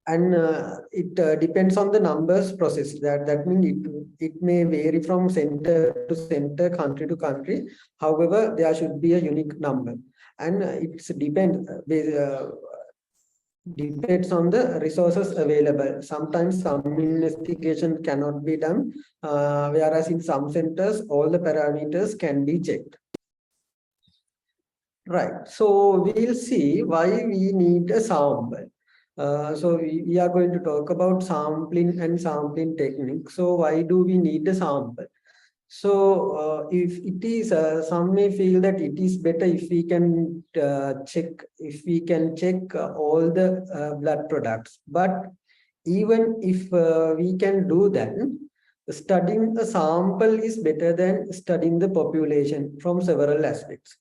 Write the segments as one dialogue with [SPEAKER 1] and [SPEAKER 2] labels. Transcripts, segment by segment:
[SPEAKER 1] and it depends on the numbers processed. That means it may vary from center to center, country to country. However, there should be a unique number, and it's depends on the resources available. Sometimes some investigation cannot be done, whereas in some centers all the parameters can be checked. Right. So we'll see why we need a sample. So we are going to talk about sampling and sampling technique. So why do we need a sample? So if it is, some may feel that it is better if we can check all the blood products. But even if we can do that, studying a sample is better than studying the population from several aspects.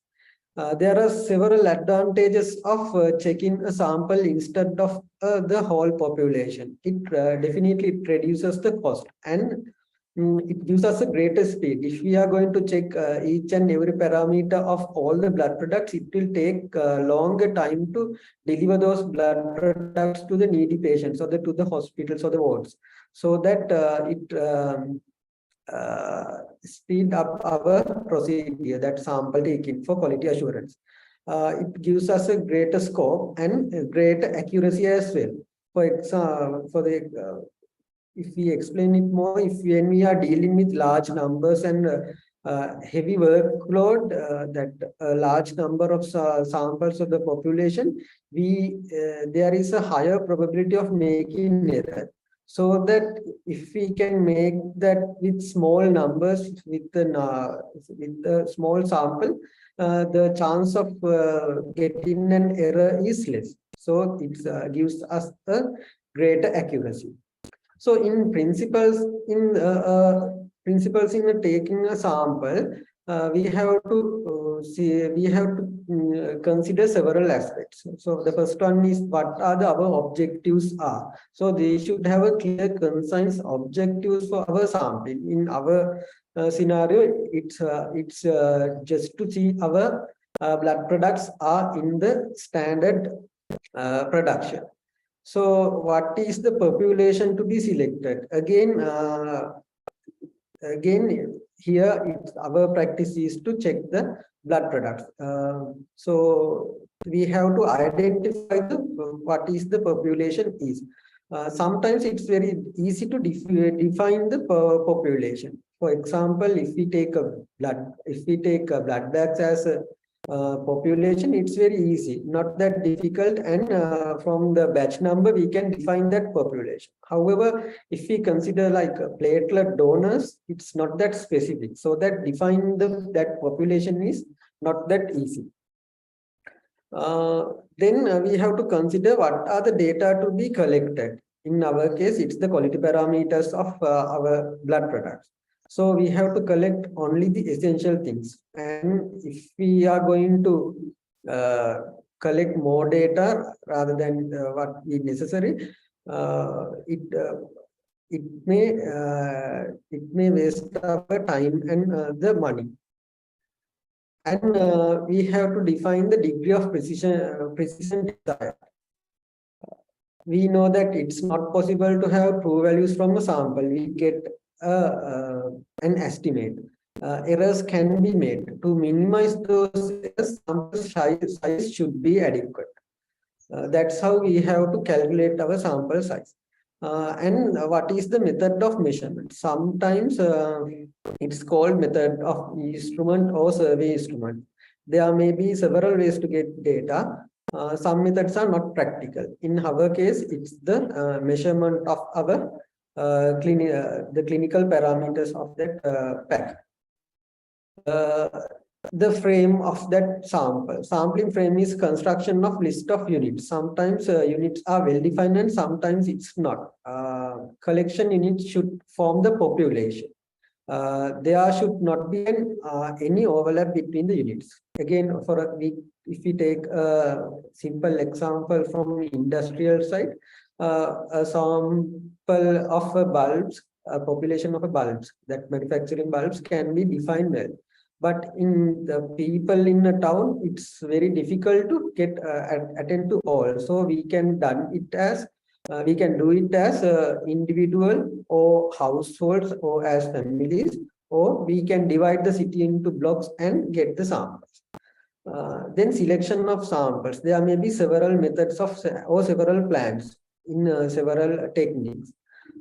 [SPEAKER 1] There are several advantages of checking a sample instead of the whole population. It definitely reduces the cost, and it gives us a greater speed. If we are going to check each and every parameter of all the blood products, it will take longer time to deliver those blood products to the needy patients or to the hospitals or the wards, so that speed up our procedure, that sample taking for quality assurance. It gives us a greater scope and a greater accuracy as well. For example, if we explain it more, when we are dealing with large numbers and heavy workload, that a large number of samples of the population, there is a higher probability of making error. So that if we can make that with small numbers, with the small sample, the chance of getting an error is less. So it gives us a greater accuracy. So in principles in taking a sample, we have to consider several aspects. So the first one is what are our objectives are. So they should have a clear, concise objectives for our sampling. In our scenario, it's just to see our blood products are in the standard production. So what is the population to be selected? Again, here our practice is to check the blood products. So we have to identify what is the population is. Sometimes it's very easy to define the population. For example, if we take blood bags as a population, it's very easy, not that difficult, and from the batch number we can define that population. However, if we consider like platelet donors, it's not that specific, so that defining that population is not that easy. Then we have to consider what are the data to be collected. In our case, it's the quality parameters of our blood products. So we have to collect only the essential things. And if we are going to collect more data rather than what is necessary, it may waste our time and the money. And we have to define the degree of precision desired. We know that it's not possible to have true values from a sample. We get an estimate. Errors can be made. To minimize those errors, sample size should be adequate. That's how we have to calculate our sample size. And what is the method of measurement? Sometimes it's called method of instrument or survey instrument. There may be several ways to get data. Some methods are not practical. In our case, it's the measurement of our the clinical parameters of that pack. The frame of that sampling frame is construction of list of units. Sometimes units are well defined and sometimes it's not. Collection units should form the population. There should not be any overlap between the units. Again, if we take a simple example from industrial side, a sample of bulbs, a population of bulbs, that manufacturing bulbs can be defined well. But in the people in a town, it's very difficult to get attend to all. So we can done it as We can do it as individual or households or as families, or we can divide the city into blocks and get the samples. Then selection of samples. There may be several methods of or several plans in several techniques.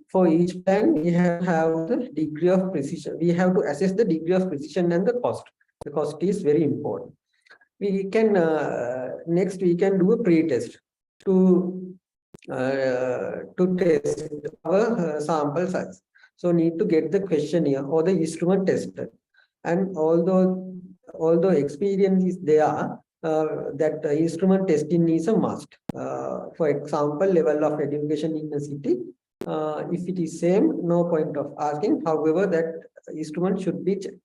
[SPEAKER 1] For each plan, we have the degree of precision. We have to assess the degree of precision and the cost. The cost is very important. We can next we can do a pre-test to test our sample size. So need to get the questionnaire or the instrument tested. And although experience is there, that instrument testing is a must. For example, level of education in the city. If it is same, no point of asking. However, that instrument should be checked.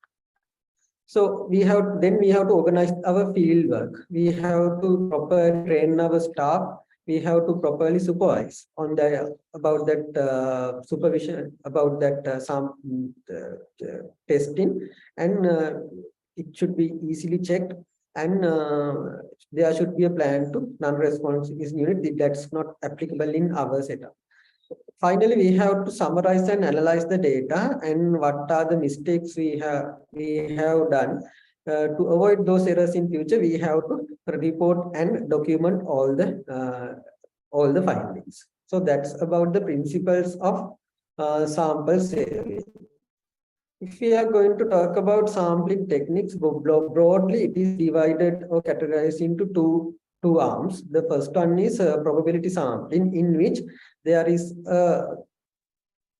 [SPEAKER 1] So we have to organize our field work. We have to properly train our staff. We have to properly supervise on the about that supervision about that testing, and it should be easily checked. And there should be a plan to non-responsive unit that's not applicable in our setup. Finally, we have to summarize and analyze the data and what are the mistakes we have done. To avoid those errors in future, we have to report and document all the findings. So that's about the principles of sample survey. If we are going to talk about sampling techniques, broadly it is divided or categorized into two arms. The first one is probability sampling, in which there is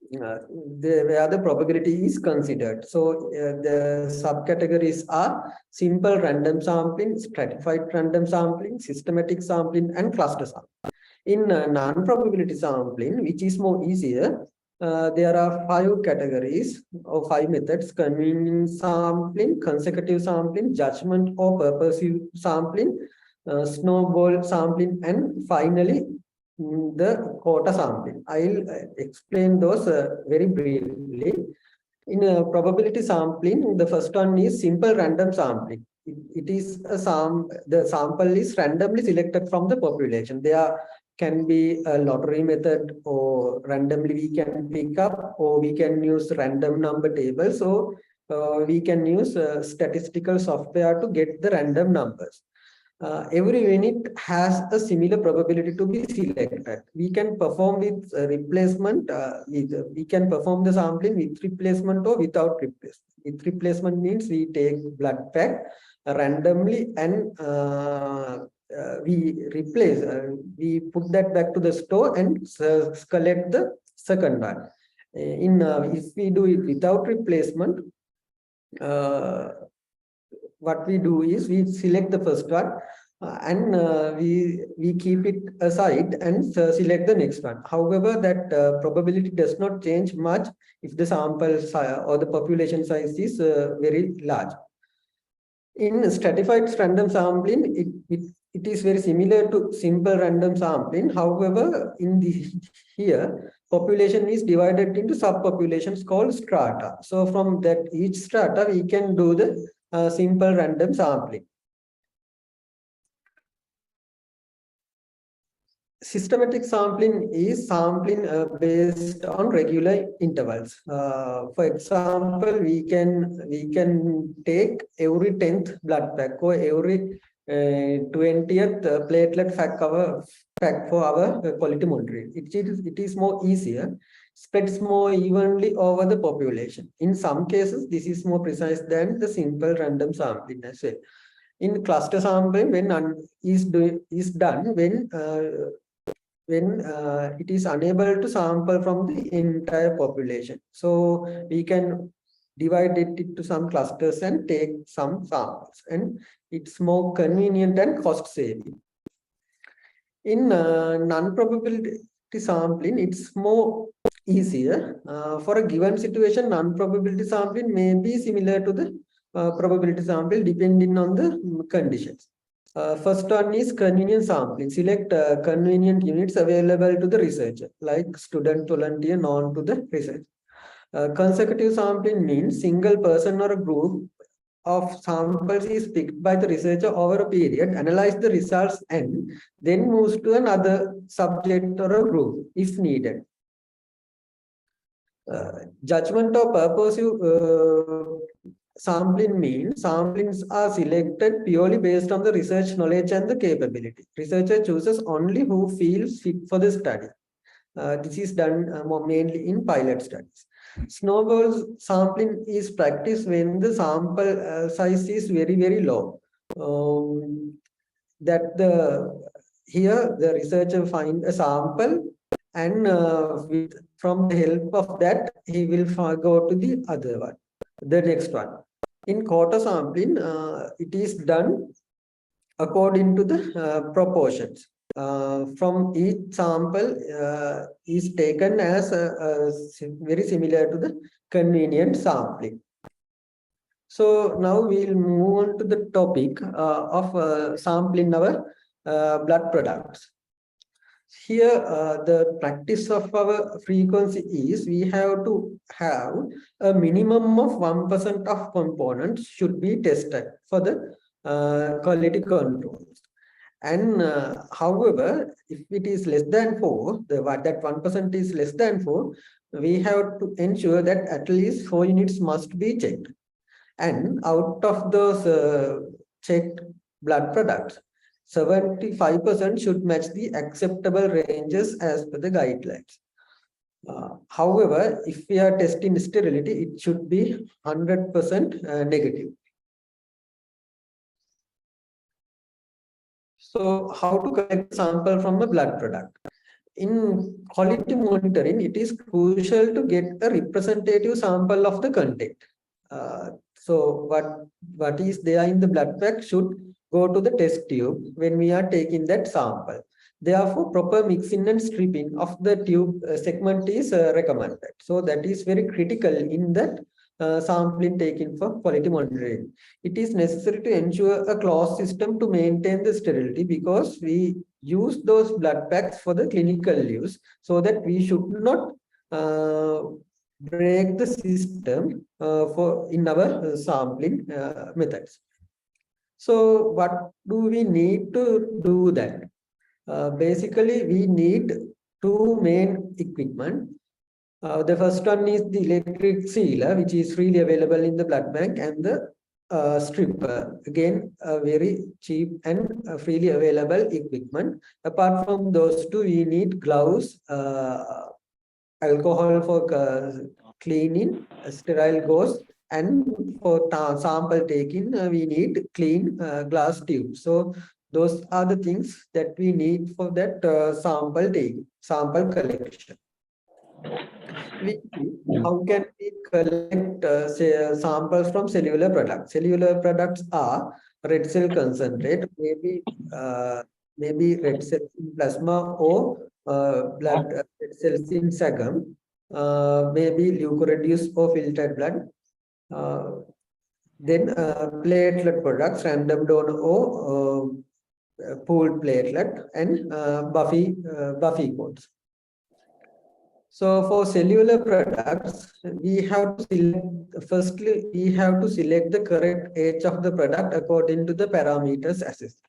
[SPEAKER 1] where the probability is considered. So the subcategories are simple random sampling, stratified random sampling, systematic sampling, and cluster sampling. In non-probability sampling, which is more easier, there are 5 categories or 5 methods: convenient sampling, consecutive sampling, judgment or purposive sampling, snowball sampling, and finally the quota sampling. I'll explain those very briefly. In probability sampling, the first one is simple random sampling. It is a the sample is randomly selected from the population. There can be a lottery method, or randomly we can pick up, or we can use random number table. So we can use statistical software to get the random numbers. Every unit has a similar probability to be selected. We can perform with replacement. We can perform the sampling with replacement or without replacement. With replacement means we take blood pack randomly and we replace. We put that back to the store and collect the second one. If we do it without replacement, what we do is we select the first one and we keep it aside and select the next one. However, that probability does not change much if the sample size or the population size is very large. In stratified random sampling, it is very similar to simple random sampling. However, here population is divided into subpopulations called strata. So from that each strata we can do the simple random sampling. Systematic sampling is sampling based on regular intervals. For example, we can take every 10th blood pack or every 20th platelet fact for our quality monitoring. It is more easier, spreads more evenly over the population. In some cases, this is more precise than the simple random sampling as well. In cluster sampling, is done when it is unable to sample from the entire population. So we can divide it into some clusters and take some samples, and it's more convenient and cost saving. In non-probability sampling, it's more easier. For a given situation, non-probability sampling may be similar to the probability sample depending on the conditions. First one is convenient sampling. Select convenient units available to the researcher, like student, volunteer, known to the research. Consecutive sampling means single person or a group of samples is picked by the researcher over a period, analyze the results, and then moves to another subject or a group if needed. Judgment or purposive sampling means samplings are selected purely based on the research knowledge and the capability. Researcher chooses only who feels fit for the study. This is done mainly in pilot studies. Snowball sampling is practiced when the sample size is very, very low. Here the researcher find a sample, and from the help of that he will go to the other one, the next one. In quota sampling, it is done according to the proportions. From each sample is taken as very similar to the convenient sampling. So now we'll move on to the topic of sampling our blood products. Here, the practice of our frequency is we have to have a minimum of 1% of components should be tested for the quality controls. And however, if it is less than 4, that 1% is less than 4, we have to ensure that at least 4 units must be checked. And out of those checked blood products, 75% should match the acceptable ranges as per the guidelines. However, if we are testing sterility, it should be 100% negative. So, how to collect sample from a blood product? In quality monitoring, it is crucial to get a representative sample of the content. So, what is there in the blood pack should go to the test tube when we are taking that sample. Therefore, proper mixing and stripping of the tube segment is recommended. So, that is very critical in that sampling taken for quality monitoring. It is necessary to ensure a closed system to maintain the sterility, because we use those blood packs for the clinical use, so that we should not break the system in our sampling methods. So what do we need to do that? Basically, we need 2 main equipment. The first one is the electric sealer, which is freely available in the blood bank, and the stripper, again very cheap and freely available equipment. Apart from those 2, we need gloves, alcohol for cleaning, sterile gauze, and for sample taking, we need clean glass tubes. So those are the things that we need for that sample collection. How can we collect samples from cellular products? Cellular products are red cell concentrate, maybe red cells in plasma, or blood red cells in sagum, maybe leukoreduced or filtered blood. Then platelet products, random donor or pooled platelet, and Buffy codes. So for cellular products, we have to select the correct age of the product according to the parameters assessed.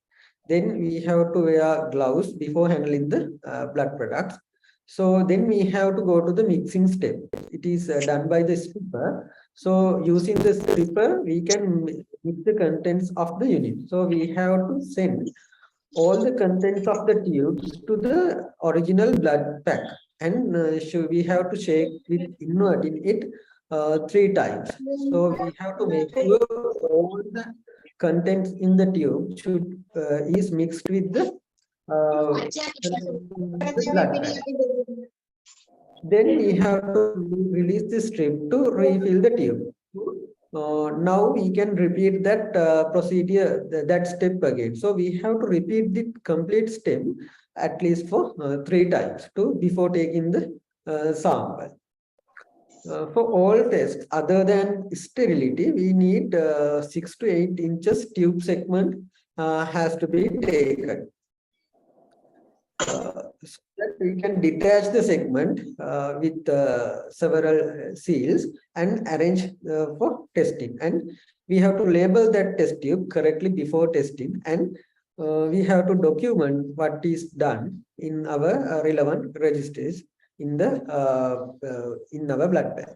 [SPEAKER 1] Then we have to wear gloves before handling the blood products. So then we have to go to the mixing step. It is done by the stripper. So using the stripper, we can mix the contents of the unit. So we have to send all the contents of the tubes to the original blood pack, and we have to shake with inverting it 3 times. So we have to make sure all the contents in the tube is mixed with the blood pack. Then we have to release the strip to refill the tube. Now we can repeat that procedure, that step again. So we have to repeat the complete step at least for 3 times before taking the sample. For all tests other than sterility, we need 6 to 8 inches tube segment has to be taken. So that we can detach the segment with several seals and arrange for testing. And we have to label that test tube correctly before testing, and we have to document what is done in our relevant registers in our blood bank.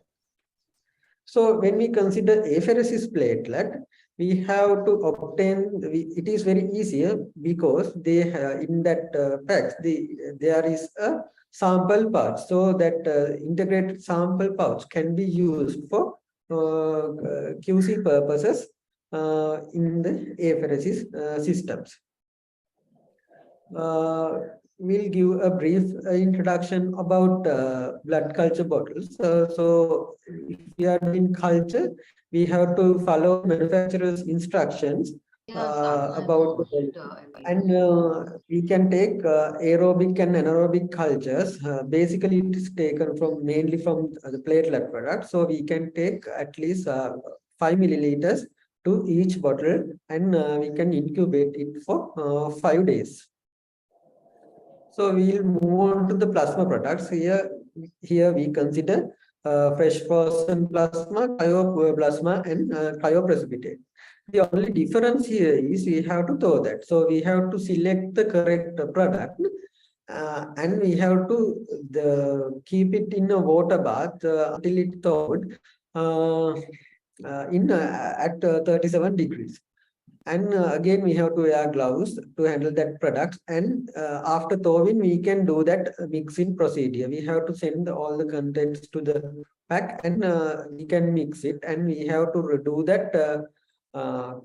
[SPEAKER 1] So when we consider apheresis platelet, we have to obtain. It is very easier because they have, in that packs there is a sample pouch, so that integrated sample pouch can be used for QC purposes in the apheresis systems. We'll give a brief introduction about blood culture bottles. So if we are doing culture, we have to follow manufacturer's instructions about and we can take aerobic and anaerobic cultures. Basically, it is taken from mainly from the platelet product. So we can take at least 5 milliliters to each bottle, and we can incubate it for 5 days. So we'll move on to the plasma products. Here we consider fresh frozen plasma, cryoplasma, and cryoprecipitate. The only difference here is we have to thaw that. So we have to select the correct product, and we have to keep it in a water bath until it thawed at 37 degrees. And again, we have to wear gloves to handle that product. And after thawing, we can do that mixing procedure. We have to send all the contents to the pack, and we can mix it. And we have to redo that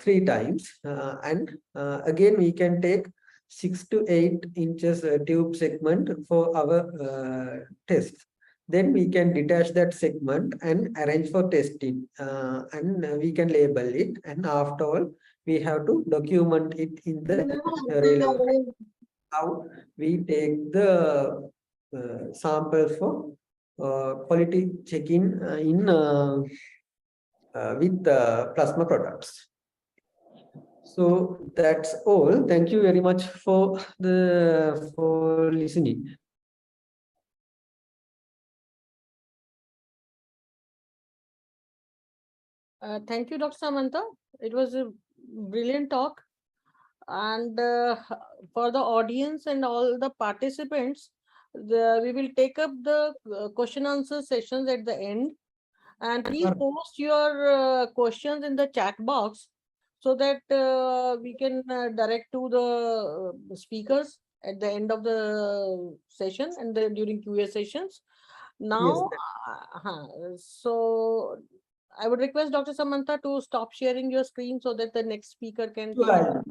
[SPEAKER 1] 3 times. And again, we can take 6 to 8 inches tube segment for our test. Then we can detach that segment and arrange for testing. And we can label it. And after all, we have to document it in the relevant. How we take the sample for quality checking with plasma products. So that's all. Thank you very much for listening.
[SPEAKER 2] Thank you, Dr. Samantha. It was a brilliant talk. And for the audience and all the participants, we will take up the question answer sessions at the end. And please post your questions in the chat box so that we can direct to the speakers at the end of the session and then during QA sessions. Now, so I would request Dr. Samantha to stop sharing your screen so that the next speaker can take.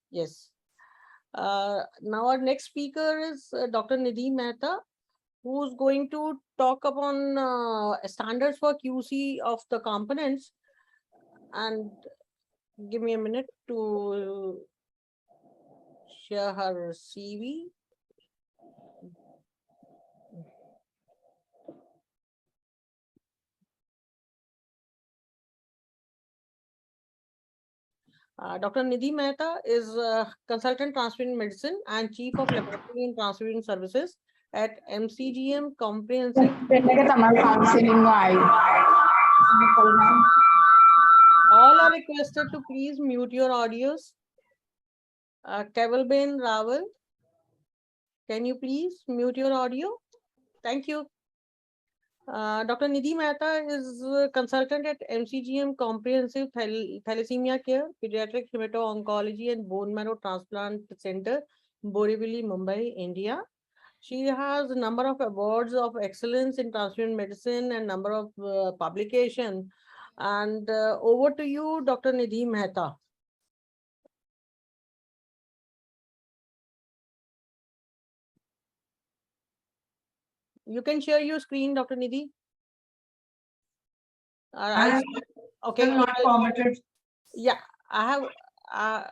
[SPEAKER 2] Yes. Now our next speaker is Dr. Nidhi Mehta, who's going to talk upon standards for QC of the components. And give me a minute to share her CV. Dr. Nidhi Mehta is a consultant transfusion medicine and chief of laboratory and transfusion services at MCGM Comprehensive. All are requested to please mute your audios. Kevalben Rawal, can you please mute your audio? Thank you. Dr. Nidhi Mehta is a consultant at MCGM Comprehensive Thalassemia Care, Pediatric Hemato-Oncology and Bone Marrow Transplant Center, Borivali, Mumbai, India. She has a number of awards of excellence in transfusion medicine and number of publications. And over to you, Dr. Nidhi Mehta. You can share your screen, Dr. Nidhi. Okay.
[SPEAKER 3] Not permitted.
[SPEAKER 2] Yeah, I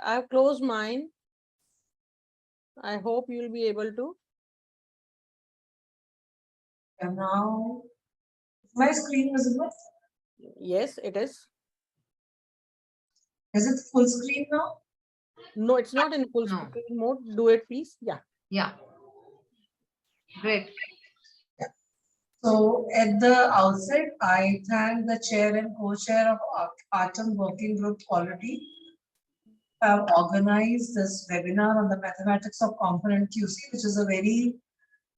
[SPEAKER 2] have closed mine. I hope you'll be able to.
[SPEAKER 3] And now, my screen visible?
[SPEAKER 2] Yes, it is.
[SPEAKER 3] Is it full screen now?
[SPEAKER 2] No, it's not in full screen mode. Do it, please. Yeah.
[SPEAKER 4] Yeah. Great.
[SPEAKER 3] Yeah. So at the outset, I thank the chair and co-chair of AATM Working Group Quality have organized this webinar on the mathematics of component QC, which is a very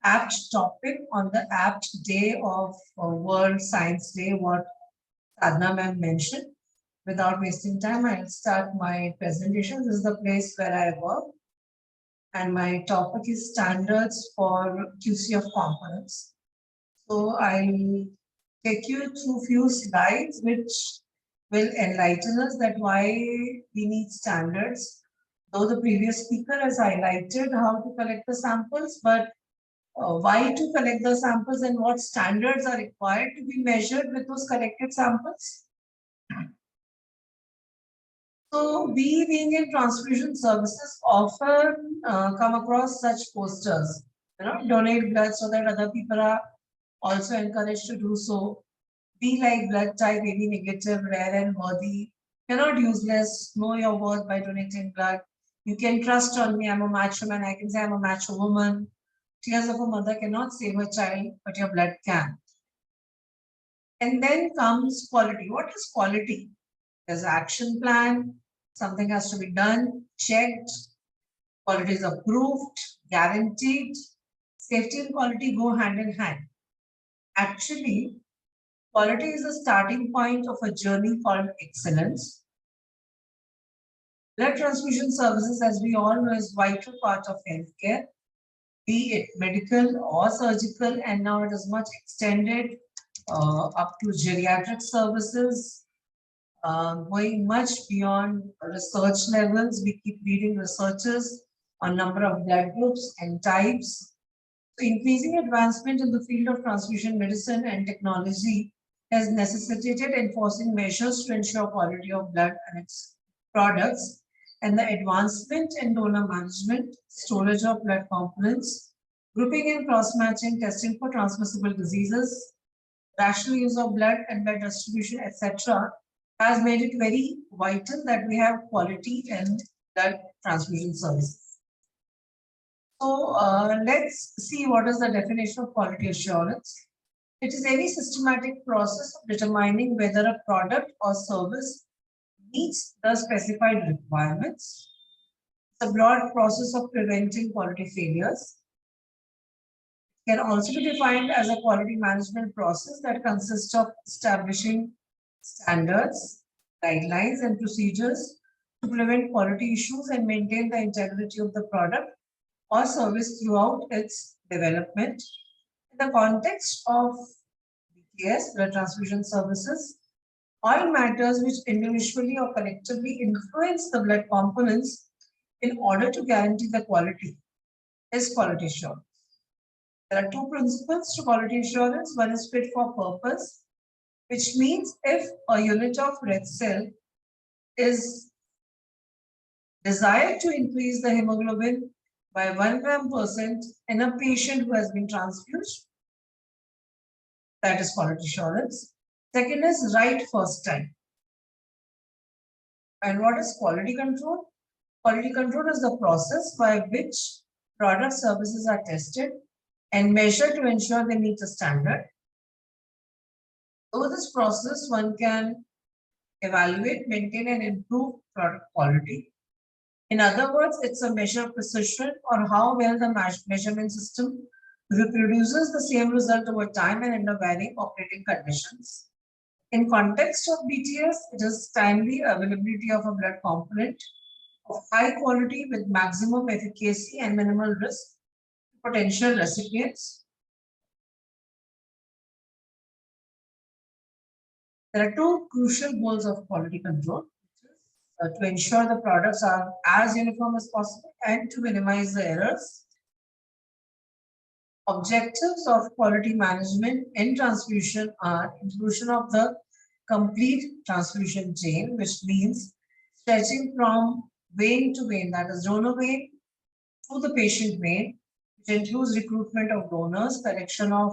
[SPEAKER 3] apt topic on the apt day of World Science Day, what Sadhna ma'am mentioned. Without wasting time, I'll start my presentation. This is the place where I work, and my topic is standards for QC of components. So I'll take you through few slides which will enlighten us that why we need standards. Though the previous speaker has highlighted how to collect the samples, but why to collect the samples and what standards are required to be measured with those collected samples. So we being in transfusion services often come across such posters, donate blood so that other people are also encouraged to do so. Be like blood type AB negative, rare and worthy. You're not useless. Know your worth by donating blood. You can trust on me. I'm a macho man. I can say I'm a macho woman. Tears of a mother cannot save a child, but your blood can. And then comes quality. What is quality? There's an action plan. Something has to be done, checked. Quality is approved, guaranteed. Safety and quality go hand in hand. Actually, quality is the starting point of a journey called excellence. Blood transfusion services, as we all know, is a vital part of healthcare, be it medical or surgical, and now it is much extended up to geriatric services, going much beyond research levels. We keep reading researches on number of blood groups and types. So increasing advancement in the field of transfusion medicine and technology has necessitated enforcing measures to ensure quality of blood and its products, and the advancement in donor management, storage of blood components, grouping and cross-matching testing for transmissible diseases, rational use of blood and blood distribution, etc., has made it very vital that we have quality in blood transfusion services. So let's see what is the definition of quality assurance. It is any systematic process of determining whether a product or service meets the specified requirements. It's a broad process of preventing quality failures. It can also be defined as a quality management process that consists of establishing standards, guidelines, and procedures to prevent quality issues and maintain the integrity of the product or service throughout its development. In the context of BTS, blood transfusion services, all matters which individually or collectively influence the blood components in order to guarantee the quality is quality assurance. There are two principles to quality assurance. One is fit for purpose, which means if a unit of red cell is desired to increase the hemoglobin by 1 gram% in a patient who has been transfused, that is quality assurance. Second is right first time. And what is quality control? Quality control is the process by which product services are tested and measured to ensure they meet a standard. Through this process, one can evaluate, maintain, and improve product quality. In other words, it's a measure of precision or how well the measurement system reproduces the same result over time and under varying operating conditions. In context of BTS, it is timely availability of a blood component of high quality with maximum efficacy and minimal risk to potential recipients. There are two crucial goals of quality control, to ensure the products are as uniform as possible and to minimize the errors. Objectives of quality management in transfusion are inclusion of the complete transfusion chain, which means stretching from vein to vein, that is donor vein to the patient vein, which includes recruitment of donors, collection of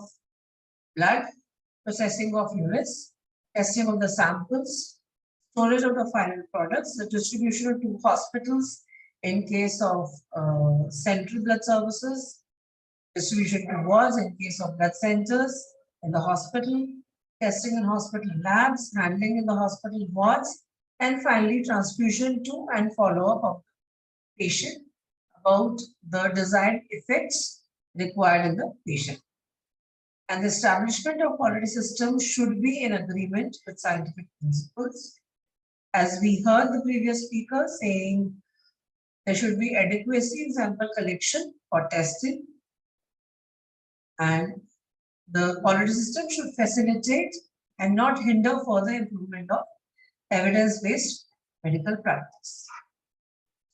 [SPEAKER 3] blood, processing of units, testing of the samples, storage of the final products, the distribution to hospitals in case of central blood services, distribution to wards in case of blood centers, in the hospital, testing in hospital labs, handling in the hospital wards, and finally transfusion to and follow-up of the patient about the desired effects required in the patient. And the establishment of quality systems should be in agreement with scientific principles. As we heard the previous speaker saying, there should be adequacy in sample collection for testing, and the quality system should facilitate and not hinder further improvement of evidence-based medical practice.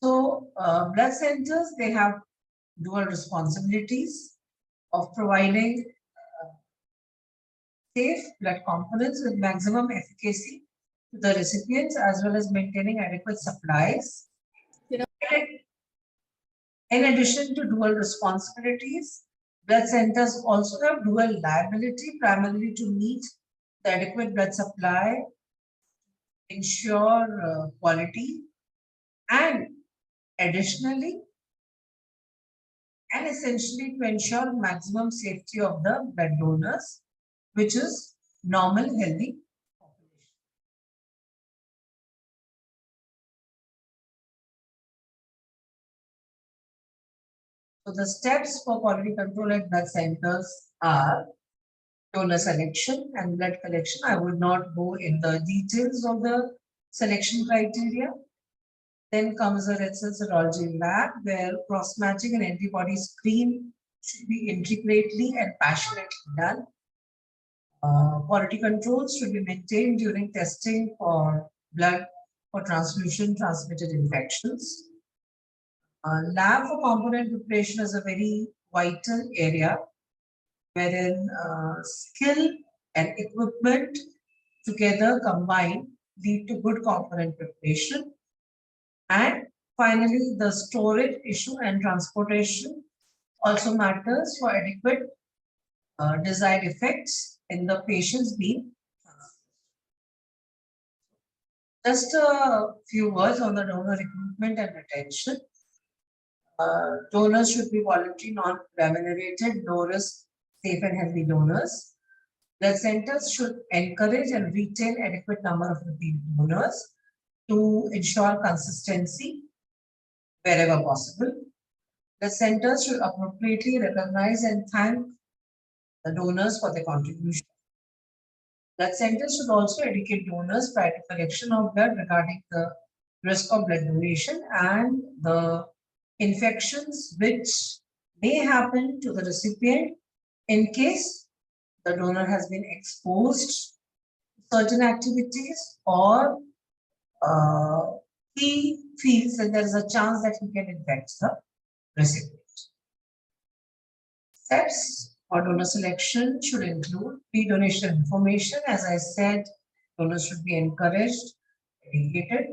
[SPEAKER 3] So, blood centers, they have dual responsibilities of providing safe blood components with maximum efficacy to the recipients, as well as maintaining adequate supplies. In addition to dual responsibilities, blood centers also have dual liability, primarily to meet the adequate blood supply, ensure quality, and additionally and essentially to ensure maximum safety of the blood donors, which is normal healthy population. So the steps for quality control at blood centers are donor selection and blood collection. I would not go in the details of the selection criteria. Then comes the red cell serology lab, where cross-matching and antibody screen should be intricately and passionately done. Quality controls should be maintained during testing for blood for transfusion transmitted infections. Lab for component preparation is a very vital area wherein skill and equipment together combined lead to good component preparation. And finally, the storage issue and transportation also matters for adequate desired effects in the patients being transferred. Just a few words on the donor recruitment and retention. Donors should be voluntary, non-remunerated, low-risk, safe and healthy donors. Blood centers should encourage and retain adequate number of repeat donors to ensure consistency wherever possible. The centers should appropriately recognize and thank the donors for their contribution. Blood centers should also educate donors prior to collection of blood regarding the risk of blood donation and the infections which may happen to the recipient in case the donor has been exposed to certain activities or he feels that there is a chance that he can infect the recipient. Steps for donor selection should include pre-donation information. As I said, donors should be encouraged, educated,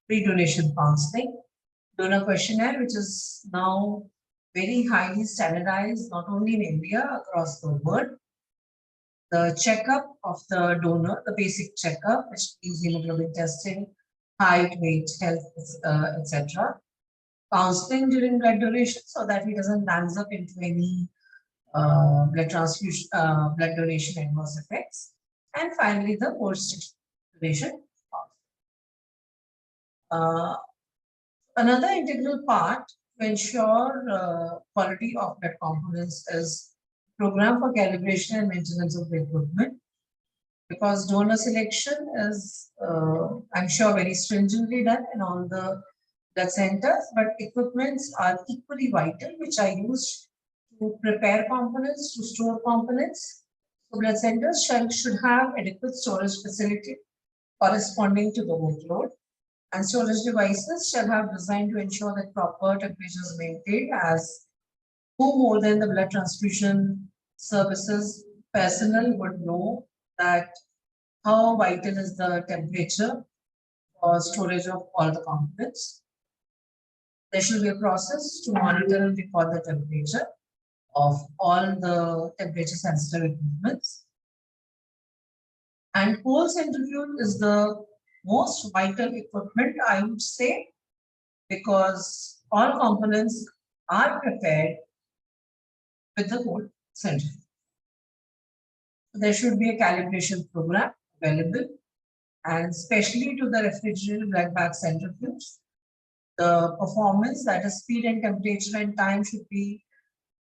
[SPEAKER 3] pre-donation counseling, donor questionnaire, which is now very highly standardized, not only in India, across the world. The checkup of the donor, the basic checkup, which means hemoglobin testing, height, weight, health, etc. Counseling during blood donation so that he doesn't land up into any blood transfusion, blood donation adverse effects. And finally, the post-donation. Another integral part to ensure quality of blood components is program for calibration and maintenance of the equipment, because donor selection is, I'm sure, very stringently done in all the blood centers, but equipments are equally vital, which are used to prepare components, to store components. So blood centers should have adequate storage facility corresponding to the workload. And storage devices shall have designed to ensure that proper temperature is maintained, as who more than the blood transfusion services personnel would know that how vital is the temperature for storage of all the components. There should be a process to monitor and record the temperature of all the temperature sensitive equipments. And cold centrifuge is the most vital equipment, I would say, because all components are prepared with the cold centrifuge. There should be a calibration program available, and especially to the refrigerated blood bag centrifuge. The performance, that is speed and temperature and time, should be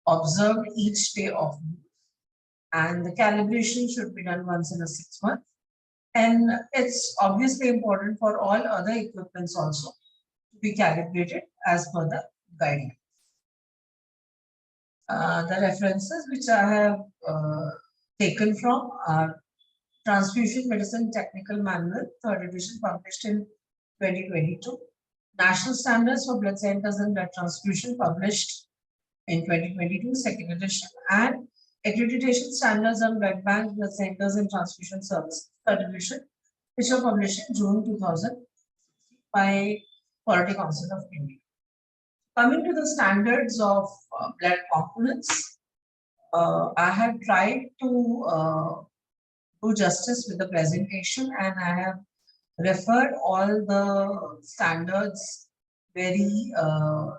[SPEAKER 3] observed each day of use. And the calibration should be done once in a 6 months. And it's obviously important for all other equipments also to be calibrated as per the guidelines. The references which I have taken from are Transfusion Medicine Technical Manual, 3rd edition, published in 2022. National Standards for Blood Centers and Blood Transfusion, published in 2022, 2nd edition. And Accreditation Standards on Blood Banks, Blood Centers and Transfusion Services, 3rd edition, which were published in June 2000 by Quality Council of India. Coming to the standards of blood components, I have tried to do justice with the presentation, and I have referred all the standards very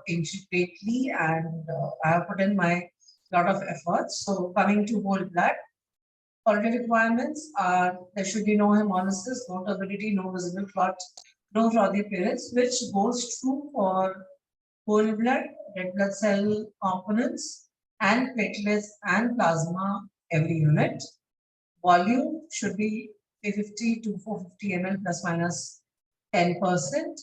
[SPEAKER 3] intricately, and I have put in my lot of efforts. So coming to whole blood, quality requirements are there should be no hemolysis, no turbidity, no visible clot, no frothy appearance, which goes true for whole blood, red blood cell components, and platelets and plasma every unit. Volume should be 350 to 450 ml plus minus 10%.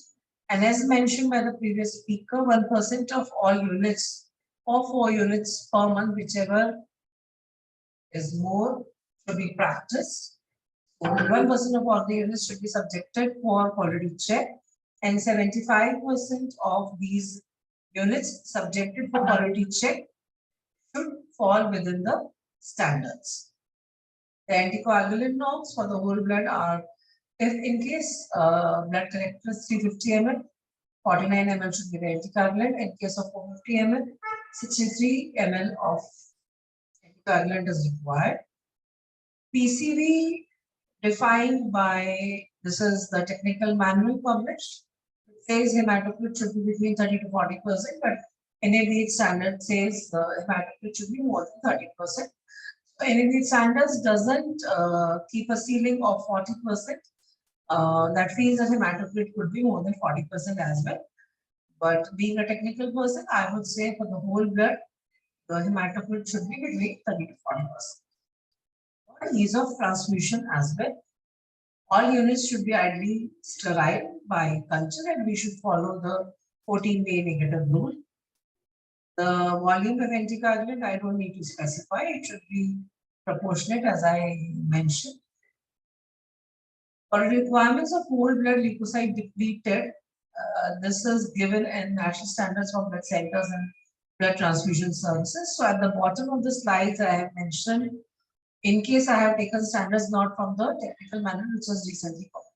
[SPEAKER 3] And as mentioned by the previous speaker, 1% of all units or 4 units per month, whichever is more, should be practiced. So 1% of all the units should be subjected for quality check, and 75% of these units subjected for quality check should fall within the standards. The anticoagulant norms for the whole blood are, if in case blood collector is 350 ml, 49 ml should be the anticoagulant. In case of 450 ml, 63 ml of anticoagulant is required. PCV defined by, this is the technical manual published, it says hematocrit should be between 30 to 40%, but NABH standard says the hematocrit should be more than 30%. So NABH standards doesn't keep a ceiling of 40%. That means that hematocrit could be more than 40% as well. But being a technical person, I would say for the whole blood, the hematocrit should be between 30 to 40%. For ease of transfusion as well, all units should be ideally sterile by culture, and we should follow the 14-day negative rule. The volume of anticoagulant, I don't need to specify, it should be proportionate as I mentioned. For requirements of whole blood leukocyte depleted, this is given in national standards for blood centers and blood transfusion services. So at the bottom of the slides, I have mentioned, in case I have taken standards not from the technical manual, which was recently published.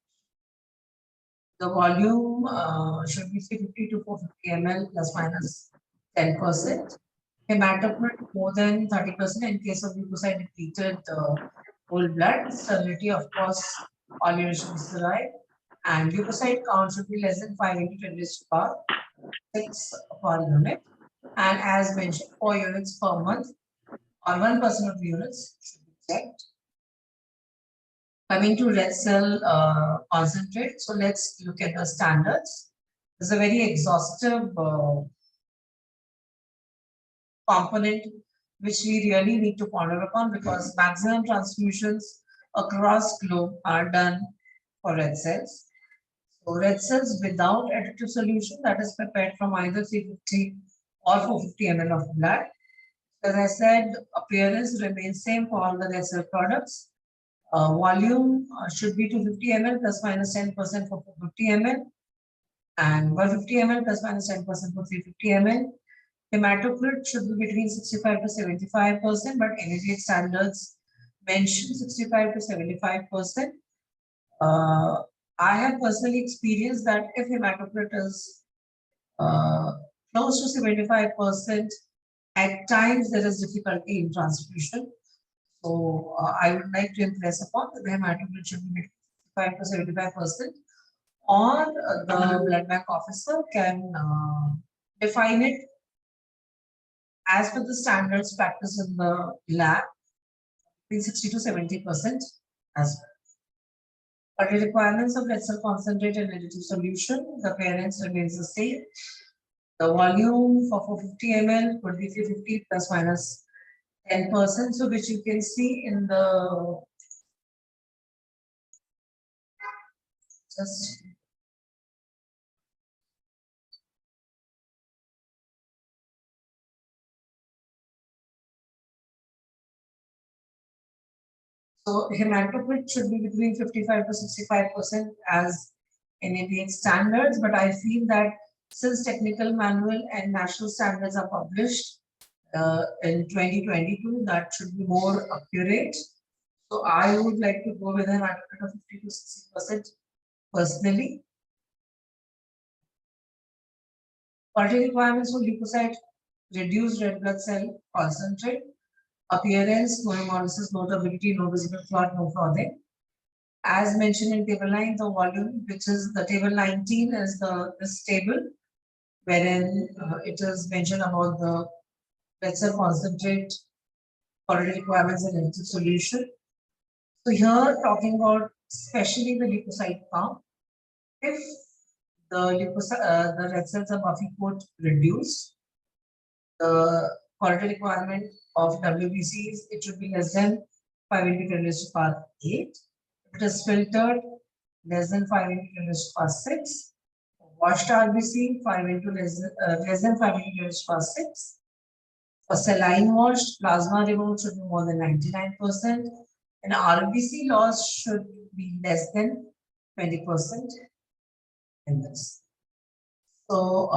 [SPEAKER 3] The volume should be 350 to 450 ml plus minus 10%. Hematocrit more than 30% in case of leukocyte depleted whole blood. Sterility, of course, all units should be sterile. And leukocyte count should be less than 5 into 10 raised to power 6 per unit. And as mentioned, 4 units per month or 1% of the units should be checked. Coming to red cell concentrate, so let's look at the standards. This is a very exhaustive component which we really need to ponder upon, because maximum transfusions across globe are done for red cells. So red cells without additive solution, that is prepared from either 350 or 450 ml of blood. As I said, appearance remains same for all the red cell products. Volume should be 250 ml plus minus 10% for 450 ml, and 150 ml plus minus 10% for 350 ml. Hematocrit should be between 65 to 75%, but NABH standards mention 65 to 75%. I have personally experienced that if hematocrit is close to 75%, at times there is difficulty in transfusion. So I would like to impress upon that the hematocrit should be 65 to 75%, or the blood bank officer can define it as per the standards practiced in the lab. between 60 to 70% as well. But the requirements of red cell concentrate and additive solution, the appearance remains the same. The volume for 450 ml could be 350 plus minus 10%, so which you can see in the just so hematocrit should be between 55 to 65% as NABH standards, but I feel that since technical manual and national standards are published in 2022, that should be more accurate. So I would like to go with a hematocrit of 50 to 60% personally. Quality requirements for leukocyte, reduced red blood cell concentrate, appearance, no hemolysis, no turbidity, no visible clot, no clothing. As mentioned in table 9, the volume, which is the table 19, is this table, wherein it is mentioned about the red cell concentrate, quality requirements, and additive solution. So here, talking about especially the leukocyte count, if the red cells are Buffy coat reduced, the quality requirement of WBCs, it should be less than 5 into 10 raised to power 8. If it is filtered, less than 5 into 10 raised to power 6. Washed RBC, 5 into less than 5 into 10 raised to power 6. For saline washed, plasma removed should be more than 99%. And RBC loss should be less than 20% in this. So,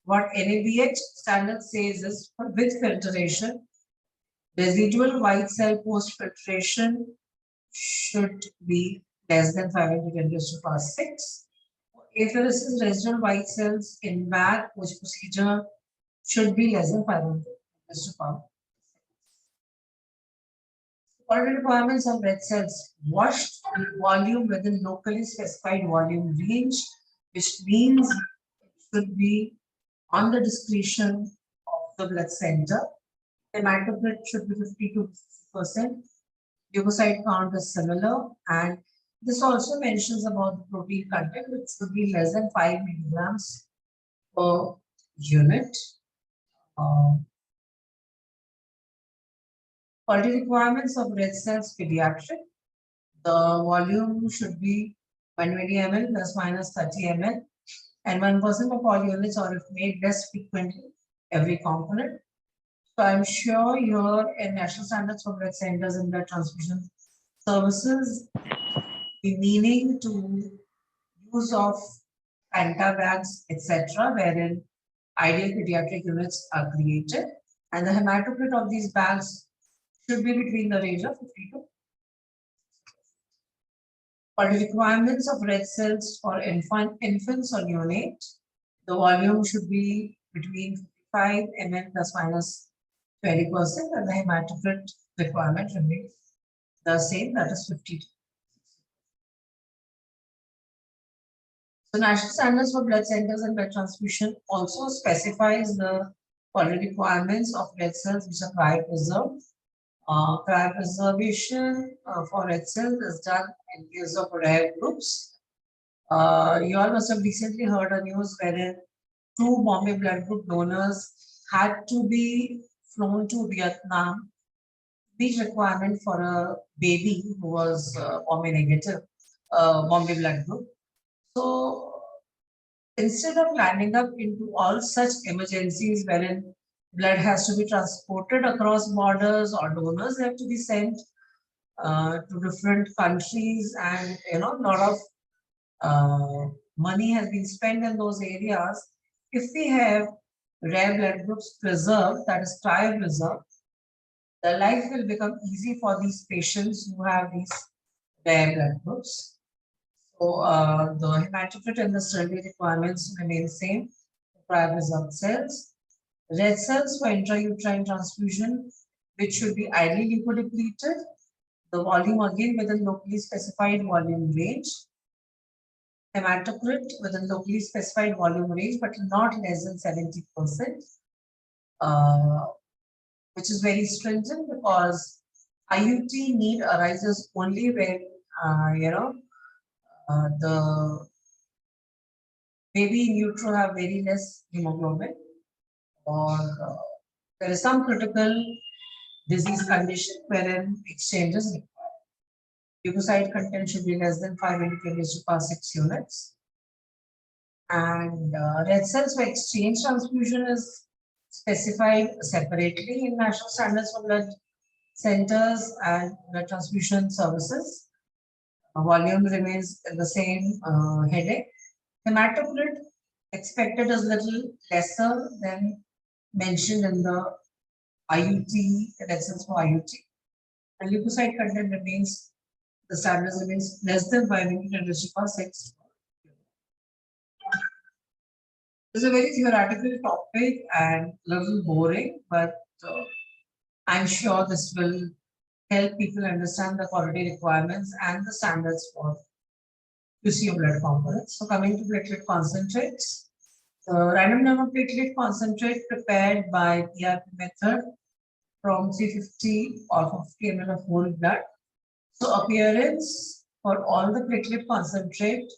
[SPEAKER 3] what NABH standard says is with filtration, residual white cell post filtration should be less than 5 into 10 raised to power 6. Apheresis residual white cells in MAC post procedure should be less than 5 into 10 raised to power 6. Quality requirements of red cells washed volume within locally specified volume range, which means it should be on the discretion of the blood center. Hematocrit should be 50 to 50%. Leukocyte count is similar, and this also mentions about the protein content, which should be less than 5 milligrams per unit. Quality requirements of red cells pediatric. The volume should be 120 ml plus minus 30 ml, and 1% of all units, or if made less frequently, every component. So I'm sure your national standards for blood centers and blood transfusion services be meaning to use of bags, etc., wherein ideal pediatric units are created, and the hematocrit of these bags should be between the range of 50 to. For the requirements of red cells for infants or neonate, the volume should be between 55 ml plus minus 20%, and the hematocrit requirement remains the same, that is 50. So national standards for blood centers and blood transfusion also specifies the quality requirements of red cells which are cryopreserved. Cryopreservation for red cells is done in case of rare groups. You all must have recently heard a news wherein 2 Bombay blood group donors had to be flown to Vietnam, big requirement for a baby who was Bombay negative, Bombay blood group. So instead of landing up into all such emergencies wherein blood has to be transported across borders or donors have to be sent to different countries, and a lot of money has been spent in those areas. If we have rare blood groups preserved, that is cryopreserved, the life will become easy for these patients who have these rare blood groups. So the hematocrit and the sterility requirements remain the same for cryopreserved cells. Red cells for intrauterine transfusion, which should be ideally leukodepleted. The volume again within locally specified volume range. Hematocrit within locally specified volume range, but not less than 70%, which is very stringent because IUT need arises only when the baby in utero have very less hemoglobin, or there is some critical disease condition wherein exchange is required. Leukocyte content should be less than 5 into 10 raised to power 6 units. And red cells for exchange transfusion is specified separately in national standards for blood centers and blood transfusion services. Volume remains the same headache. Hematocrit expected is little lesser than mentioned in the IUT, red cells for IUT. And leukocyte content remains, the standards remains less than 5 into 10 raised to power 6. It's a very theoretical topic and a little boring, but I'm sure this will help people understand the quality requirements and the standards for QC of blood components. So coming to platelet concentrates, the random number platelet concentrate prepared by PRP method from 350 or 50 ml of whole blood. So appearance for all the platelet concentrate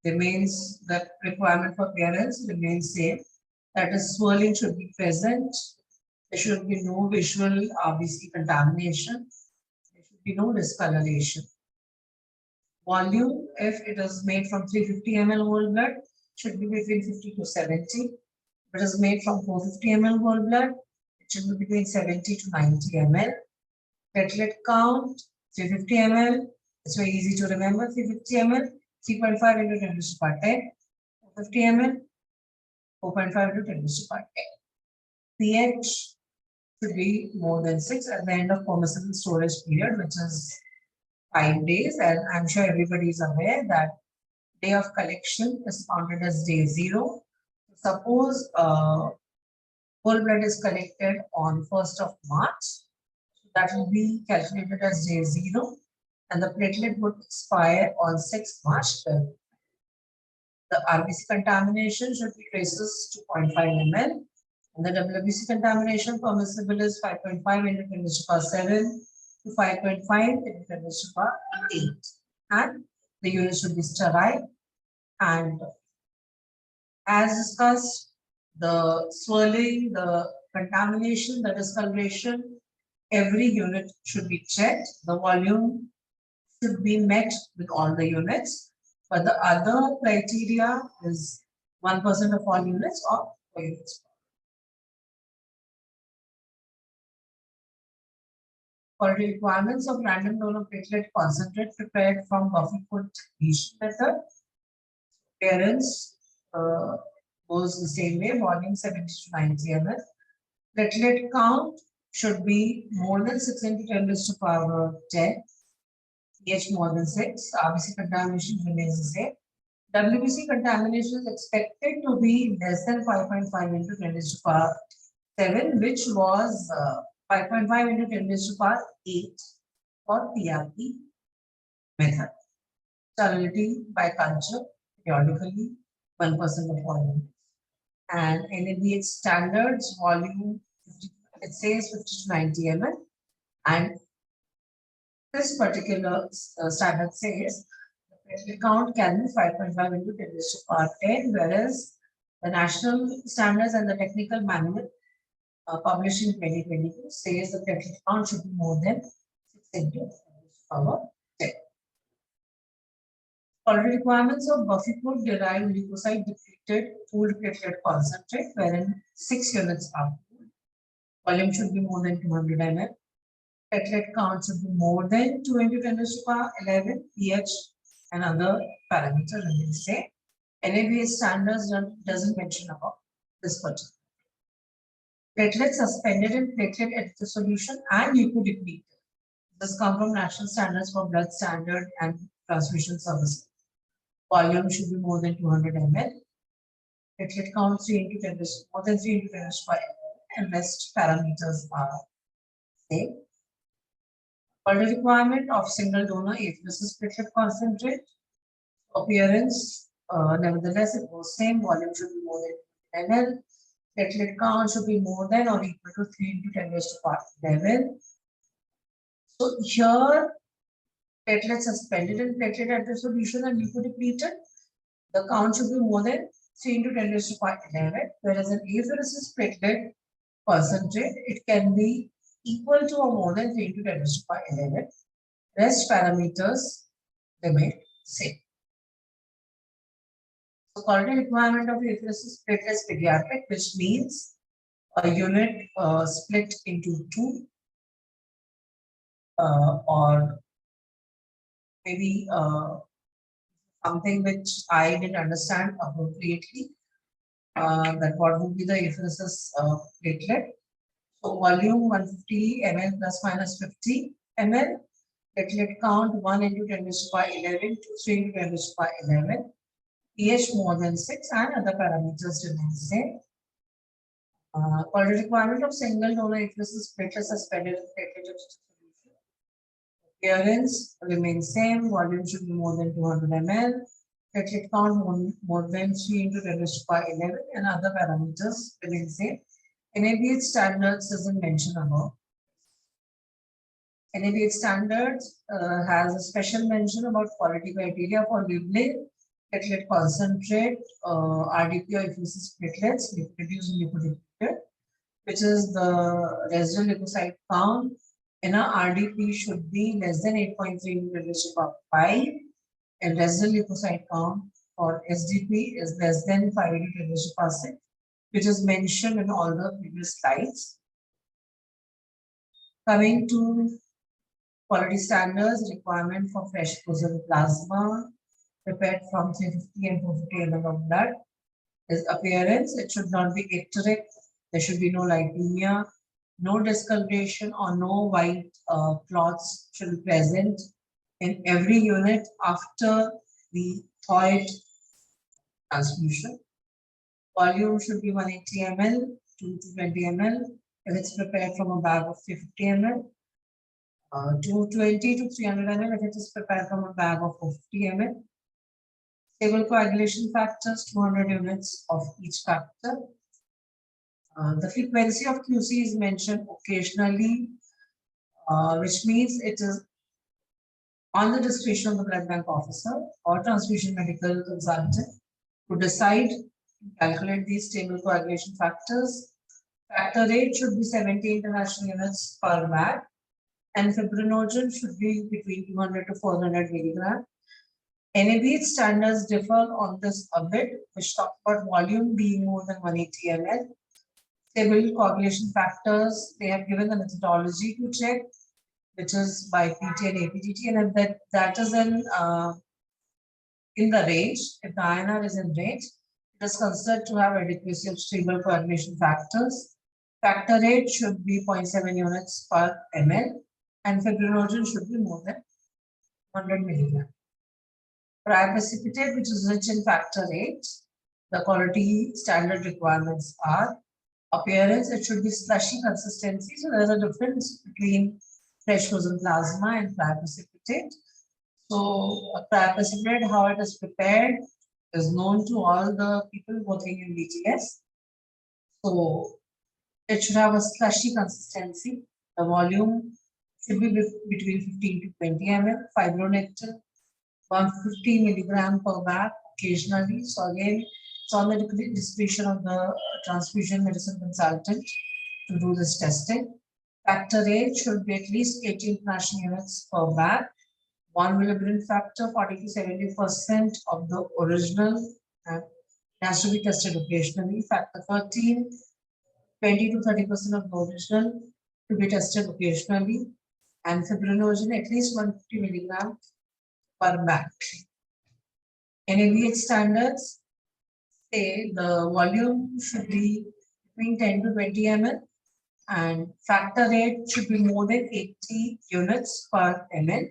[SPEAKER 3] remains, the requirement for appearance remains same. That is, swirling should be present. There should be no visual RBC contamination. There should be no discoloration. Volume, if it is made from 350 ml whole blood, should be between 50 to 70. If it is made from 450 ml whole blood, it should be between 70 to 90 ml. Platelet count, 350 ml. It's very easy to remember, 350 ml, 3.5 into 10 to the power 10. 450 ml, 4.5 into 10 to the power 10. pH should be more than 6 at the end of permissible storage period, which is 5 days. And I'm sure everybody is aware that day of collection is counted as day 0. Suppose whole blood is collected on 1st of March, that will be calculated as day 0, and the platelet would expire on 6th March. The RBC contamination should be traces to 0.5 ml, and the WBC contamination permissible is 5.5 into 10 to the power 7 to 5.5 into 10 to the power 8, and the unit should be sterile. And as discussed, the swirling, the contamination, the discoloration, every unit should be checked. The volume should be met with all the units, but the other criteria is 1% of all units or 4 units. Quality requirements of random donor platelet concentrate prepared from Buffy-Foot depletion method. Appearance goes the same way, volume 70 to 90 ml. Platelet count should be more than 6 into 10 raised to power 10. pH more than 6. RBC contamination remains the same. WBC contamination is expected to be less than 5.5 into 10 raised to power 7, which was 5.5 into 10 raised to power 8 for PRP method. Sterility by culture, periodically, 1% of all units. And NABH standards, volume, it says 50 to 90 ml. And this particular standard says the platelet count can be 5.5 into 10 raised to power 10, whereas the national standards and the technical manual published in 2022 says the platelet count should be more than 6 into 10 raised to power 10. Quality requirements of Buffy-Foot derived leukocyte depleted pooled platelet concentrate, wherein 6 units are pooled. Volume should be more than 200 ml. Platelet count should be more than 2 into 10 raised to power 11. pH and other parameters remain the same. NABH standards doesn't mention about this particular. Platelets suspended in platelet ether solution and leukodepleted. This comes from national standards for blood standard and transfusion services. Volume should be more than 200 ml. Platelet count 3 into 10 raised more than 3 into 10 raised to power 11, and rest parameters are same. Quality requirement of single donor apheresis platelet concentrate. Appearance, nevertheless, it was same. Volume should be more than 10 ml. Platelet count should be more than or equal to 3 into 10 raised to power 11. So here, platelets suspended in platelet active solution and leukodepleted, the count should be more than 3 into 10 raised to power 11, whereas an apheresis platelet percentage, it can be equal to or more than 3 into 10 raised to power 11. Rest parameters remain same. So quality requirement of apheresis platelets pediatric, which means a unit split into two, or maybe something which I didn't understand appropriately, that what would be the apheresis platelet. So volume 150 ml plus minus 50 ml. Platelet count 1 into 10 raised to power 11 to 3 into 10 raised to power 11. pH more than 6 and other parameters remain same. Quality requirement of single donor apheresis platelet suspended in platelet solution. Appearance remains same. Volume should be more than 200 ml. Platelet count more than 3 into 10 raised to power 11 and other parameters remain same. NABH standards isn't mentioned above. NABH standards has a special mention about quality criteria for labeling platelet concentrate, RDP or apheresis platelets reproduced in leukodepleted, which is the residual leukocyte count in a RDP should be less than 8.3 into 10 raised to power 5, and residual leukocyte count for SDP is less than 5 into 10 raised to power 6, which is mentioned in all the previous slides. Coming to quality standards, requirement for fresh frozen plasma prepared from 350 and 450 ml of blood is appearance. It should not be icteric. There should be no lipemia, no discoloration or no white clots should be present in every unit after the thawed transfusion. Volume should be 180 ml to 220 ml if it's prepared from a bag of 350 ml. 220 to 300 ml if it is prepared from a bag of 50 ml. Stable coagulation factors, 200 units of each factor. The frequency of QC is mentioned occasionally, which means it is on the discretion of the blood bank officer or transfusion medical consultant to decide to calculate these stable coagulation factors. Factor rate should be 70 international units per bag, and fibrinogen should be between 200 to 400 milligram. NABH standards differ on this a bit, which talk about volume being more than 180 ml. Stable coagulation factors, they have given the methodology to check, which is by PT and APTT, and if that is in the range, if the INR is in range, it is considered to have adequacy of stable coagulation factors. Factor rate should be 0.7 units per ml, and fibrinogen should be more than 100 milligram. Precipitate, which is rich in factor 8, the quality standard requirements are appearance, it should be slushy consistency. So there's a difference between fresh frozen plasma and precipitate. So precipitate, how it is prepared, is known to all the people working in BTS. So it should have a slushy consistency. The volume should be between 15 to 20 ml. Fibronectin 150 milligram per bag occasionally. So again, it's on the discretion of the transfusion medicine consultant to do this testing. Factor rate should be at least 18 international units per bag. 1 milligram factor, 40 to 70% of the original, and it has to be tested occasionally. Factor 13, 20 to 30% of the original to be tested occasionally. And fibrinogen at least 150 milligram per bag. NABH standards say the volume should be between 10 to 20 ml and factor rate should be more than 80 units per ml,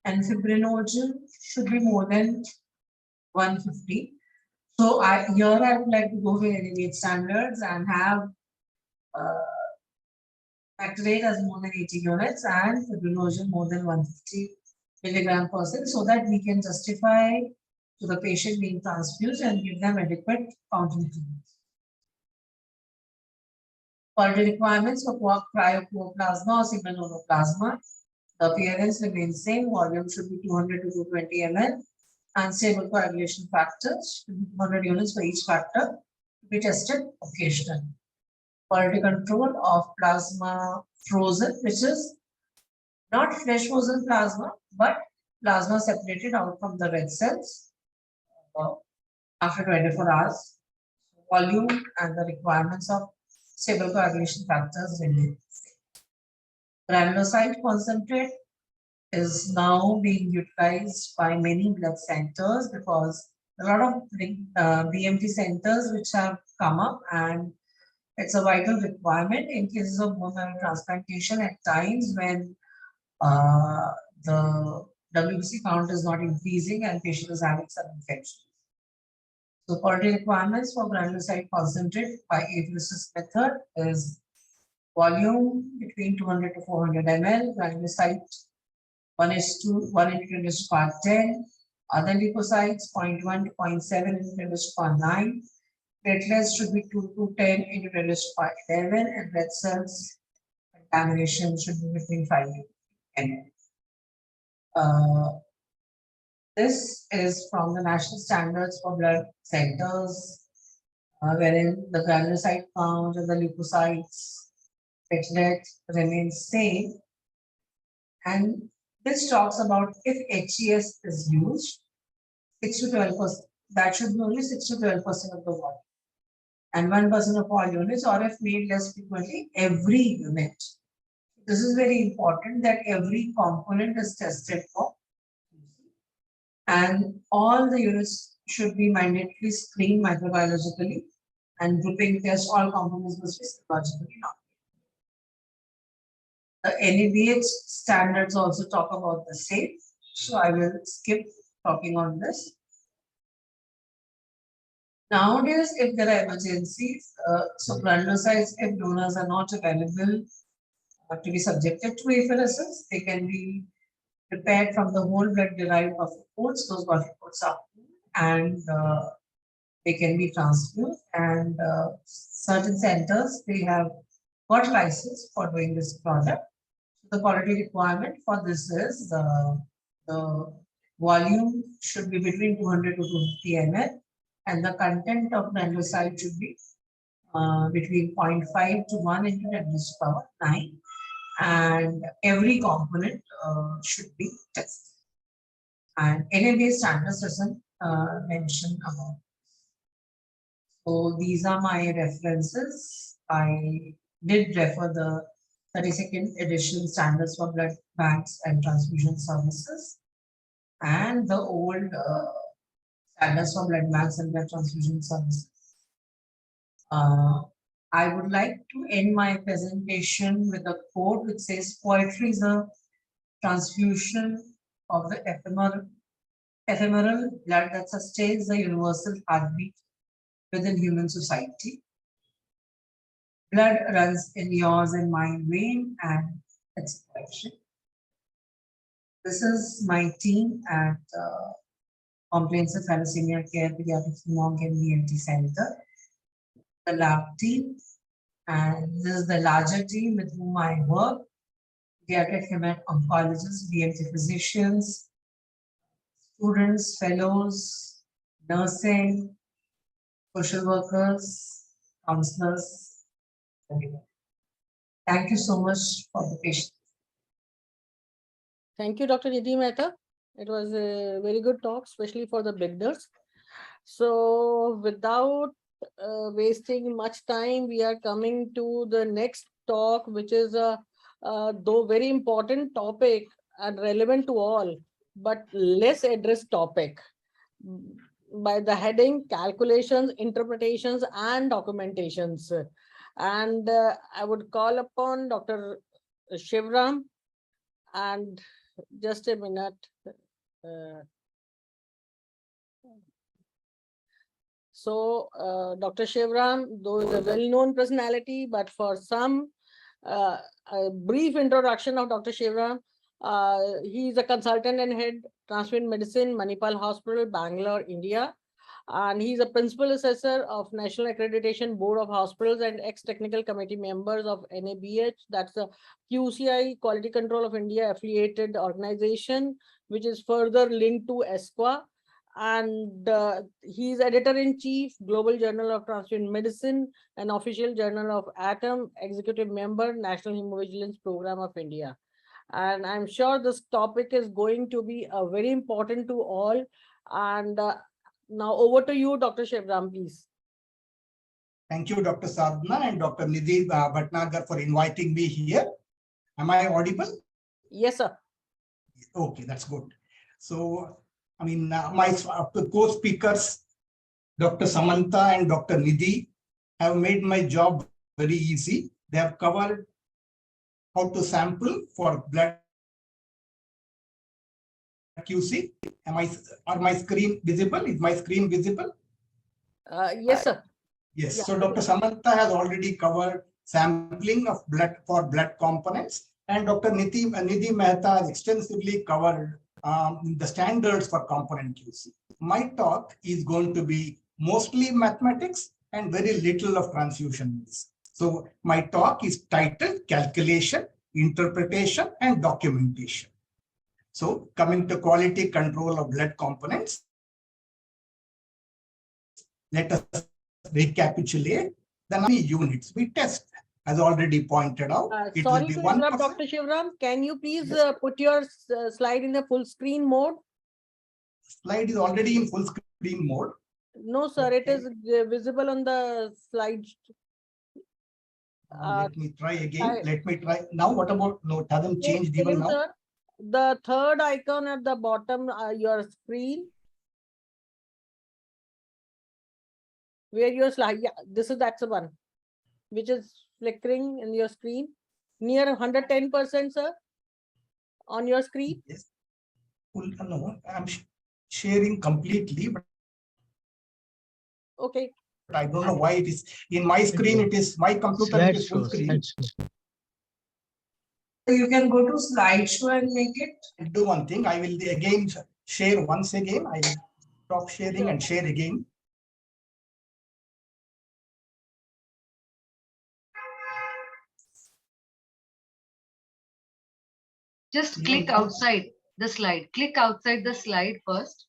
[SPEAKER 3] and fibrinogen should be more than 150. So here I would like to go with NABH standards and have factor rate as more than 80 units and fibrinogen more than 150 milligram per cell, so that we can justify to the patient being transfused and give them adequate counting treatments. Quality requirements for cryoplasma or single donor plasma. The appearance remains same. Volume should be 200 to 220 ml. And stable coagulation factors should be 200 units for each factor to be tested occasionally. Quality control of plasma frozen, which is not fresh frozen plasma, but plasma separated out from the red cells uh, after 24 hours. Volume and the requirements of stable coagulation factors remain. Granulocyte concentrate is now being utilized by many blood centers because a lot of BMT centers which have come up, and it's a vital requirement in cases of bone marrow transplantation at times when the WBC count is not increasing and patient is having some infections. So quality requirements for granulocyte concentrate by apheresis method is volume between 200 to 400 ml, granulocyte 1:1 into 10 to the power 10, other leukocytes 0.1 to 0.7 into 10 to the power 9, platelets should be 2 to 10 into 10 to the power 11, and red cells contamination should be between 5 and 10 ml. This is from the national standards for blood centers, wherein the granulocyte count and the leukocytes, platelets remain same. And this talks about if HES is used, 6 to 12%, that should be only 6 to 12% of the volume, and 1% of all units, or if made less frequently, every unit. This is very important that every component is tested for. And all the units should be mandatorily screened microbiologically, and grouping test all components must be serologically not. The NABH standards also talk about the same, so I will skip talking on this. Nowadays, if there are emergencies, so granulocytes, if donors are not available to be subjected to apheresis, they can be prepared from the whole blood derived of reports. Those blood reports are and they can be transfused, and certain centers, they have got license for doing this product. The quality requirement for this is the volume should be between 200 to 250 ml, and the content of granulocyte should be between 0.5 to 1 into 10 to the power 9, and every component should be tested. And NABH standards doesn't mention about. So these are my references. I did refer the 32nd edition standards for blood banks and transfusion services, and the old standards for blood banks and blood transfusion services. I would like to end my presentation with a quote which says, "Poetry is a transfusion of the ephemeral blood that sustains the universal heartbeat within human society. Blood runs in yours and my vein, and it's poetry." This is my team at Comprehensive Thalassemia Care Pediatric Monk and BMT Center, the lab team, and this is the larger team with whom I work: pediatric hemat oncologists, BMT physicians, students, fellows, nursing, social workers, counselors. Thank you so much for the patience.
[SPEAKER 2] Thank you, Dr. Nidhi Mehta. It was a very good talk, especially for the beginners. So without wasting much time, we are coming to the next talk, which is a though very important topic and relevant to all, but less addressed topic, by the heading Calculations, Interpretations and Documentations. And I would call upon Dr. Shivram, and just a minute. Dr. Shivram, though is a well-known personality, but for some, a brief introduction of Dr. Shivram. He is a consultant and head transfusion medicine, Manipal Hospital, Bangalore, India. And he's a principal assessor of National Accreditation Board of Hospitals and ex-technical committee members of NABH. That's the QCI, Quality Control of India affiliated organization, which is further linked to ESQA. And he's editor-in-chief, Global Journal of Transfusion Medicine, and official journal of AATM, executive member, National Hemovigilance Program of India. And I'm sure this topic is going to be very important to all. And now over to you, Dr. Shivram, please.
[SPEAKER 4] Thank you, Dr. Sadhana and Dr. Nidhi Bhatnagar for inviting me here. Am I audible?
[SPEAKER 2] Yes, sir.
[SPEAKER 4] Okay, that's good. So, I mean, my co-speakers, Dr. Samantha and Dr. Nidhi, have made my job very easy. They have covered how to sample for blood QC. Are my screen visible? Is my screen visible?
[SPEAKER 2] Yes, sir.
[SPEAKER 4] Yes.
[SPEAKER 2] Yeah.
[SPEAKER 4] So Dr. Samantha has already covered sampling of blood for blood components, and Dr. Nidhi Mehta has extensively covered the standards for component QC. My talk is going to be mostly mathematics and very little of transfusion medicine. So my talk is titled Calculation, Interpretation, and Documentation. So coming to quality control of blood components, let us recapitulate the number of units we test. As already pointed out, it
[SPEAKER 2] Sorry
[SPEAKER 4] will be
[SPEAKER 2] to
[SPEAKER 4] 1%.
[SPEAKER 2] interrupt, Dr. Shivram. Can you please
[SPEAKER 4] Yes.
[SPEAKER 2] put your slide in the full screen mode?
[SPEAKER 4] Slide is already in full screen mode.
[SPEAKER 2] No, sir. It
[SPEAKER 4] Okay.
[SPEAKER 2] is visible on the slide.
[SPEAKER 4] Let me try again.
[SPEAKER 2] I-
[SPEAKER 4] Let me try. Now, what about, no, it hasn't changed even
[SPEAKER 2] Same,
[SPEAKER 4] now.
[SPEAKER 2] sir. The third icon at the bottom your screen, where your slide, yeah, that's the one which is flickering in your screen near 110%, sir, on your screen.
[SPEAKER 4] Yes. No, I'm sharing completely, but
[SPEAKER 2] Okay.
[SPEAKER 4] I don't know why it is in my screen. It is my computer. It is full screen.
[SPEAKER 3] You can go to slideshow and make it.
[SPEAKER 4] I'll do one thing. I will again share once again. I will stop sharing
[SPEAKER 2] Sure.
[SPEAKER 4] and share again.
[SPEAKER 5] Just
[SPEAKER 4] Yeah,
[SPEAKER 5] click
[SPEAKER 4] yeah.
[SPEAKER 5] outside the slide. Click outside the slide first,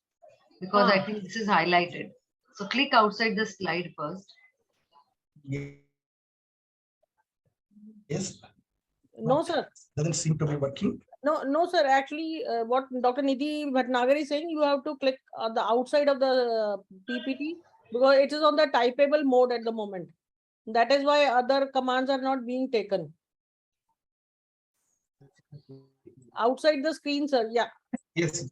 [SPEAKER 5] because I
[SPEAKER 2] Ah.
[SPEAKER 5] think this is highlighted. So click outside the slide first.
[SPEAKER 4] Yes.
[SPEAKER 2] No, sir.
[SPEAKER 4] Doesn't seem to be working.
[SPEAKER 2] No, sir. Actually, what Dr. Nidhi Bhatnagar is saying, you have to click on the outside of the PPT because it is on the typeable mode at the moment. That is why other commands are not being taken. Outside the screen, sir. Yeah.
[SPEAKER 4] Yes.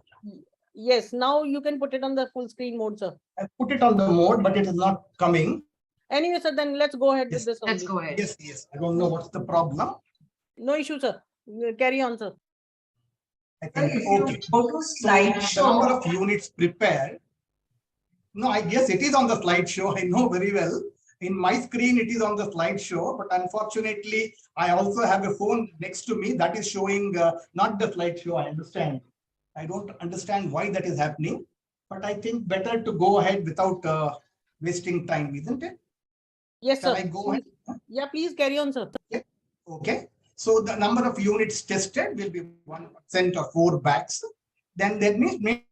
[SPEAKER 2] Yes. Now you can put it on the full screen mode, sir.
[SPEAKER 4] I put it on the mode, but it is not coming.
[SPEAKER 2] Anyway, sir, then let's go ahead
[SPEAKER 4] Yes.
[SPEAKER 2] with this.
[SPEAKER 5] Let's
[SPEAKER 2] only.
[SPEAKER 5] go ahead.
[SPEAKER 4] Yes, yes. I don't know what's the problem.
[SPEAKER 2] No issue, sir. Carry on, sir.
[SPEAKER 4] I
[SPEAKER 3] If
[SPEAKER 4] think,
[SPEAKER 3] you
[SPEAKER 4] okay.
[SPEAKER 3] go to
[SPEAKER 4] So the number
[SPEAKER 3] slideshow,
[SPEAKER 4] of units prepared. No, I guess it is on the slideshow. I know very well. In my screen, it is on the slideshow, but unfortunately, I also have a phone next to me that is showing not the slideshow. I understand. I don't understand why that is happening, but I think better to go ahead without wasting time, isn't it?
[SPEAKER 2] Yes,
[SPEAKER 4] Can
[SPEAKER 2] sir.
[SPEAKER 4] I go ahead?
[SPEAKER 2] Yeah, please carry on, sir.
[SPEAKER 4] Okay. So the number of units tested will be 1% or 4 bags. Then there needs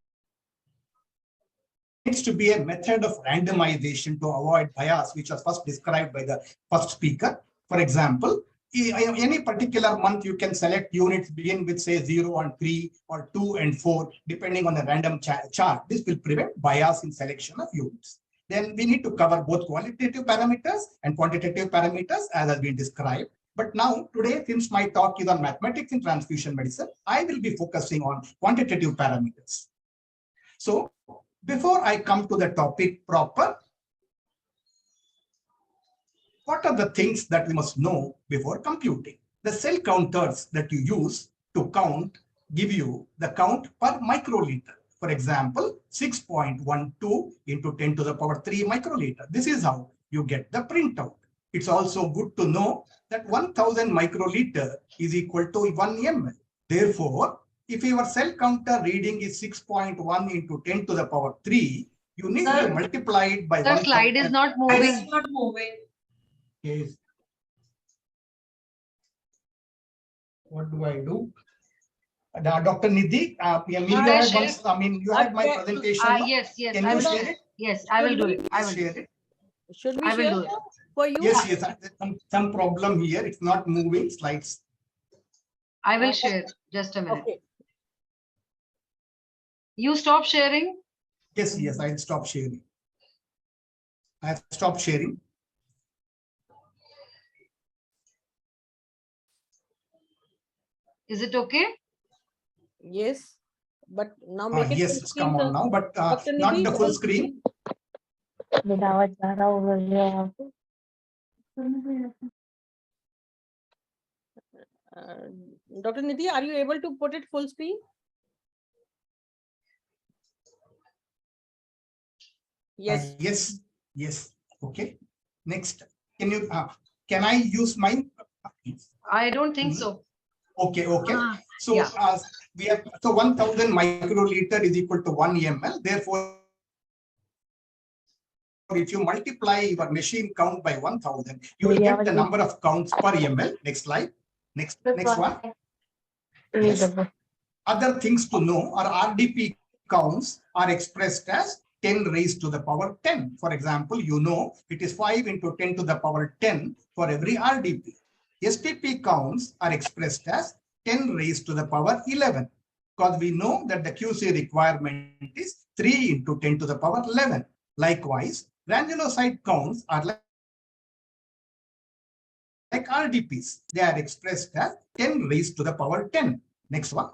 [SPEAKER 4] to be a method of randomization to avoid bias, which was first described by the first speaker. For example, any particular month, you can select units begin with say 0 and 3 or 2 and 4, depending on the random chart. This will prevent bias in selection of units. Then we need to cover both qualitative parameters and quantitative parameters as has been described. But now today, since my talk is on mathematics in transfusion medicine, I will be focusing on quantitative parameters. So before I come to the topic proper, what are the things that we must know before computing? The cell counters that you use to count give you the count per microliter. For example, 6.12 into 10 to the power 3 microliter. This is how you get the printout. It's also good to know that 1000 microliter is equal to 1 ml. Therefore, if your cell counter reading is 6.1 into 10 to the power 3, You need
[SPEAKER 3] Sir,
[SPEAKER 4] to multiply it by
[SPEAKER 5] The
[SPEAKER 4] 1000.
[SPEAKER 5] slide is not
[SPEAKER 3] It's
[SPEAKER 5] moving.
[SPEAKER 3] not moving.
[SPEAKER 4] Yes. What do I do? Dr. Nidhi, you
[SPEAKER 5] Should I
[SPEAKER 4] had
[SPEAKER 5] share?
[SPEAKER 4] once, you had my
[SPEAKER 2] Okay.
[SPEAKER 4] presentation. No?
[SPEAKER 5] Yes, yes,
[SPEAKER 4] Can
[SPEAKER 5] I
[SPEAKER 4] you
[SPEAKER 5] will
[SPEAKER 4] share
[SPEAKER 5] share.
[SPEAKER 4] it?
[SPEAKER 5] Yes, I will do it. I
[SPEAKER 4] Please
[SPEAKER 5] will.
[SPEAKER 4] share it.
[SPEAKER 2] Should we
[SPEAKER 5] I will
[SPEAKER 2] share
[SPEAKER 5] do it.
[SPEAKER 2] now for you?
[SPEAKER 4] Yes, yes. Some problem here. It's not moving slides.
[SPEAKER 5] I will share. Just a minute.
[SPEAKER 2] Okay.
[SPEAKER 5] You stop sharing.
[SPEAKER 4] Yes, yes. I'll stop sharing. I have stopped sharing.
[SPEAKER 5] Is it okay?
[SPEAKER 2] Yes. But now make it
[SPEAKER 4] Yes,
[SPEAKER 2] full
[SPEAKER 4] it's
[SPEAKER 2] screen,
[SPEAKER 4] come on
[SPEAKER 2] sir.
[SPEAKER 4] now, but
[SPEAKER 2] Dr.
[SPEAKER 4] not
[SPEAKER 2] Nidhi,
[SPEAKER 4] the full screen.
[SPEAKER 2] Uh, Dr. Nidhi, are you able to put it full screen? Yes.
[SPEAKER 4] Yes, yes. Okay. Next, can I use mine?
[SPEAKER 5] I don't think so.
[SPEAKER 4] Okay, okay.
[SPEAKER 5] Ah,
[SPEAKER 4] So
[SPEAKER 5] yeah.
[SPEAKER 4] we have 1000 microliter is equal to 1 ml. Therefore, if you multiply your machine count by 1000, you will get the number of counts per ml. Next slide. Next one. Yes. Other things to know are RDP counts are expressed as 10 raised to the power 10. For example, you know it is 5 into 10 to the power 10 for every RDP. STP counts are expressed as 10 raised to the power 11 because we know that the QC requirement is 3 into 10 to the power 11. Likewise, granulocyte counts are like RDPs. They are expressed as 10 raised to the power 10. Next one.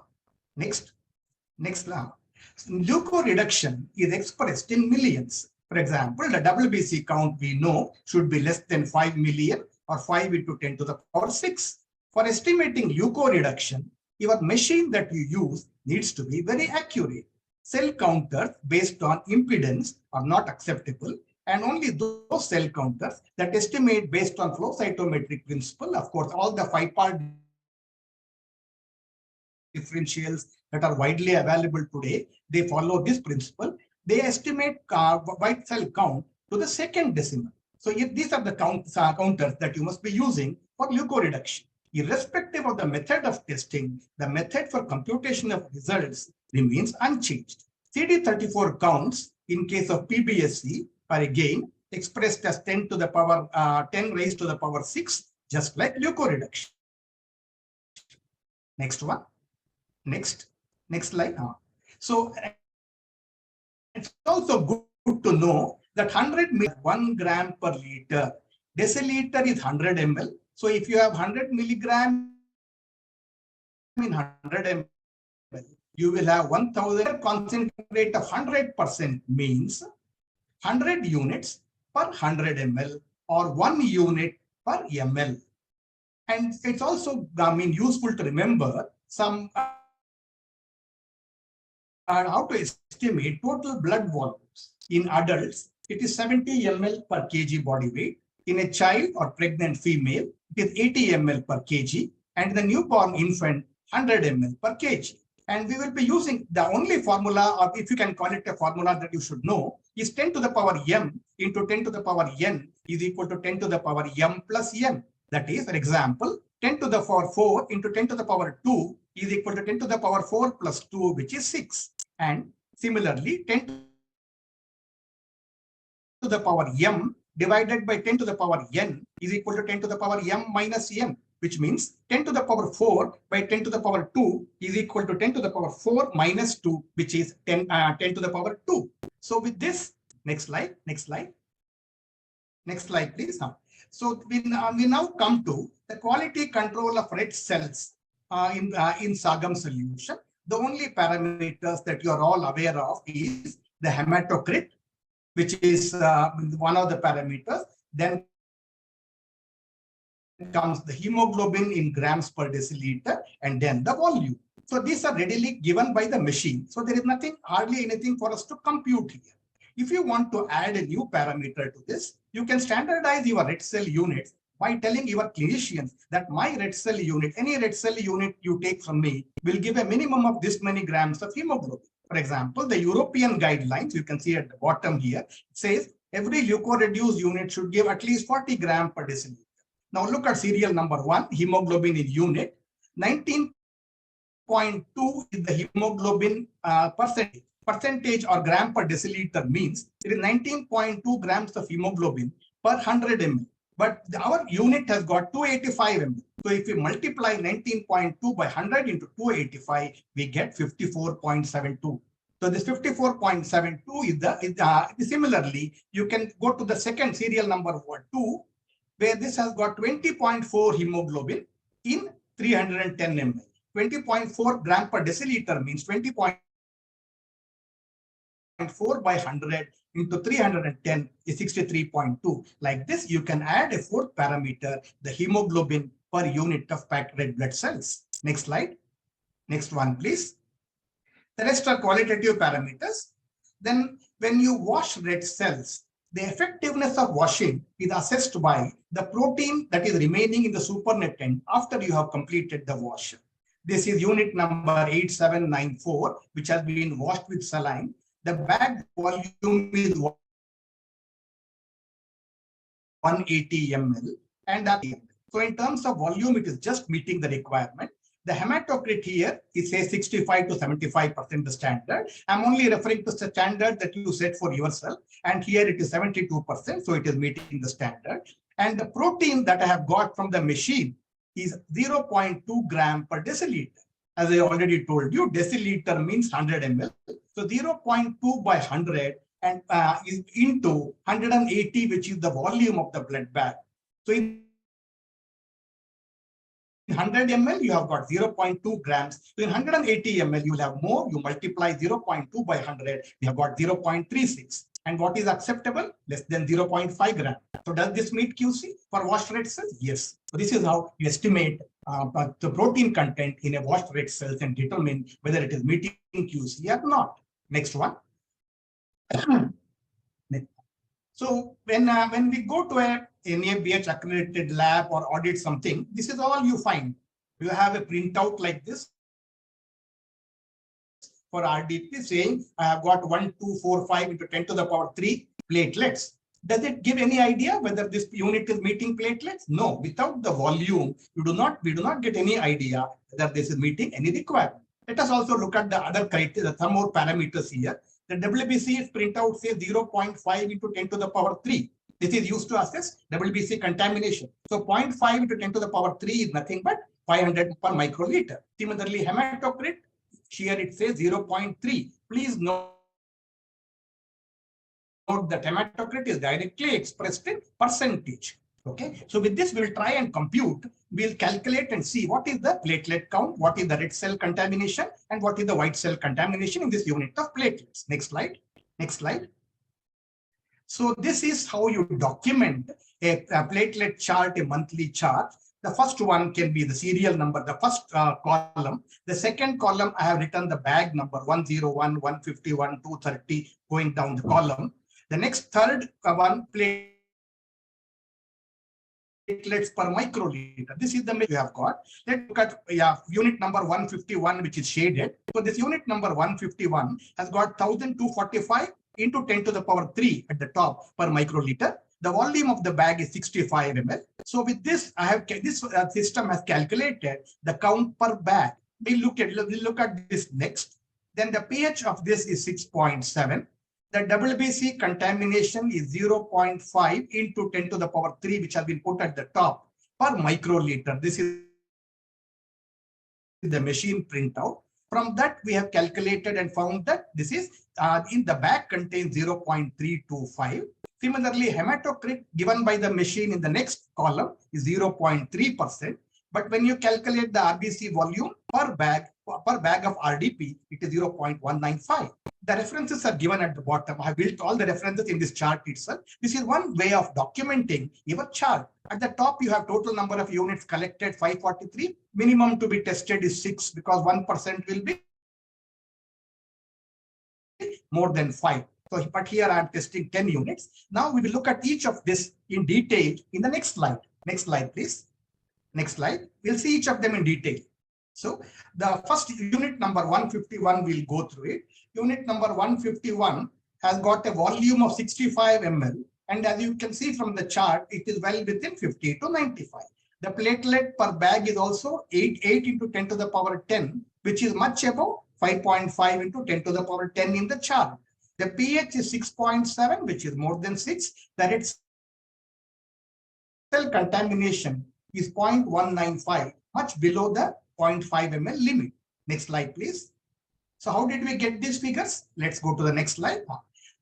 [SPEAKER 4] Next law. Leukoreduction is expressed in millions. For example, the WBC count we know should be less than 5 million or 5 into 10 to the power 6. For estimating leukoreduction, your machine that you use needs to be very accurate. Cell counters based on impedance are not acceptable, and only those cell counters that estimate based on flow cytometric principle, of course, all the 5-part differentials that are widely available today, they follow this principle. They estimate white cell count to the second decimal. So if these are the counters that you must be using for leukoreduction. Irrespective of the method of testing, the method for computation of results remains unchanged. CD34 counts in case of PBSC are again expressed as 10 to the power 10 raised to the power 6, just like leukoreduction. Next one. Next slide. So it's also good to know that 100 ml 1 gram per liter. Deciliter is 100 ml. So if you have 100 milligram in 100 ml, you will have 1000. Concentrate of 100% means 100 units per 100 ml or 1 unit per ml. And it's also useful to remember some how to estimate total blood volumes. In adults, it is 70 ml per kg body weight. In a child or pregnant female, it is 80 ml per kg. And in the newborn infant, 100 ml per kg. And we will be using the only formula, or if you can call it a formula that you should know, is 10 to the power m into 10 to the power n is equal to 10 to the power m plus n. That is, for example, 10 to the power 4 into 10 to the power 2 is equal to 10 to the power 4 plus 2, which is 6. And similarly, 10 to the power m divided by 10 to the power n is equal to 10 to the power m minus n, which means 10 to the power 4 by 10 to the power 2 is equal to 10 to the power 4 minus 2, which is 10 to the power 2. So with this, next slide, please. So we now come to the quality control of red cells in Sagam solution. The only parameters that you are all aware of is the hematocrit, which is one of the parameters. Then comes the hemoglobin in grams per deciliter, and then the volume. So these are readily given by the machine. So there is hardly anything for us to compute here. If you want to add a new parameter to this, you can standardize your red cell units by telling your clinicians that my red cell unit, any red cell unit you take from me, will give a minimum of this many grams of hemoglobin. For example, the European guidelines, you can see at the bottom here, it says every leukoreduced unit should give at least 40 grams per deciliter. Now look at serial number 1, hemoglobin in unit. 19.2 is the hemoglobin percentage. Percentage or gram per deciliter means it is 19.2 grams of hemoglobin per 100 ml. But our unit has got 285 ml. So if we multiply 19.2 by 100 into 285, we get 54.72. So this 54.72 is similarly, you can go to the second serial number 2, where this has got 20.4 hemoglobin in 310 ml. 20.4 gram per deciliter means 20.4 by 100 into 310 is 63.2. Like this, you can add a fourth parameter, the hemoglobin per unit of packed red blood cells. Next slide. Next one, please. The rest are qualitative parameters. Then when you wash red cells, the effectiveness of washing is assessed by the protein that is remaining in the supernatant after you have completed the wash. This is unit number 8794, which has been washed with saline. The bag volume is 180 ml and that. So in terms of volume, it is just meeting the requirement. The hematocrit here is say 65 to 75% the standard. I'm only referring to the standard that you set for yourself. And here it is 72%. So it is meeting the standard. And the protein that I have got from the machine is 0.2 gram per deciliter. As I already told you, deciliter means 100 ml. So 0.2 by 100 and is into 180, which is the volume of the blood bag. So in 100 ml, you have got 0.2 grams. So in 180 ml, you will have more. You multiply 0.2 by 100, you have got 0.36. And what is acceptable? Less than 0.5 gram. So does this meet QC for washed red cells? Yes. So this is how you estimate the protein content in a washed red cells and determine whether it is meeting QC or not. Next one. So when we go to a NABH accredited lab or audit something, this is all you find. You have a printout like this for RDP saying I have got 1, 2, 4, 5 into 10 to the power 3 platelets. Does it give any idea whether this unit is meeting platelets? No, without the volume, we do not get any idea whether this is meeting any requirement. Let us also look at the other criteria, some more parameters here. The WBC printout says 0.5 into 10 to the power 3. This is used to assess WBC contamination. So 0.5 into 10 to the power 3 is nothing but 500 per microliter. Similarly, hematocrit, here it says 0.3. Please note that hematocrit is directly expressed in percentage. Okay, so with this, we'll try and compute. We'll calculate and see what is the platelet count, what is the red cell contamination, and what is the white cell contamination in this unit of platelets. Next slide. Next slide. So this is how you document a platelet chart, a monthly chart. The first one can be the serial number, the first column. The second column, I have written the bag number 101, 151, 230, going down the column. The next third one, platelets per microliter. This is the you have got. Let's look at unit number 151, which is shaded. So this unit number 151 has got 1245 into 10 to the power 3 at the top per microliter. The volume of the bag is 65 ml. So with this, I have this system has calculated the count per bag. We'll look at this next. Then the pH of this is 6.7. The WBC contamination is 0.5 into 10 to the power 3, which has been put at the top per microliter. This is the machine printout. From that, we have calculated and found that this is in the bag contains 0.325. Similarly, hematocrit given by the machine in the next column is 0.3%. But when you calculate the RBC volume per bag of RDP, it is 0.195. The references are given at the bottom. I have built all the references in this chart itself. This is one way of documenting your chart. At the top, you have total number of units collected, 543. Minimum to be tested is 6 because 1% will be more than 5. So, but here I am testing 10 units. Now we will look at each of this in detail in the next slide. Next slide, please. Next slide. We'll see each of them in detail. So the first unit number 151, we'll go through it. Unit number 151 has got a volume of 65 ml. And as you can see from the chart, it is well within 50 to 95. The platelet per bag is also 8 into 10 to the power 10, which is much above 5.5 into 10 to the power 10 in the chart. The pH is 6.7, which is more than 6. The red cell contamination is 0.195, much below the 0.5 ml limit. Next slide, please. So how did we get these figures? Let's go to the next slide.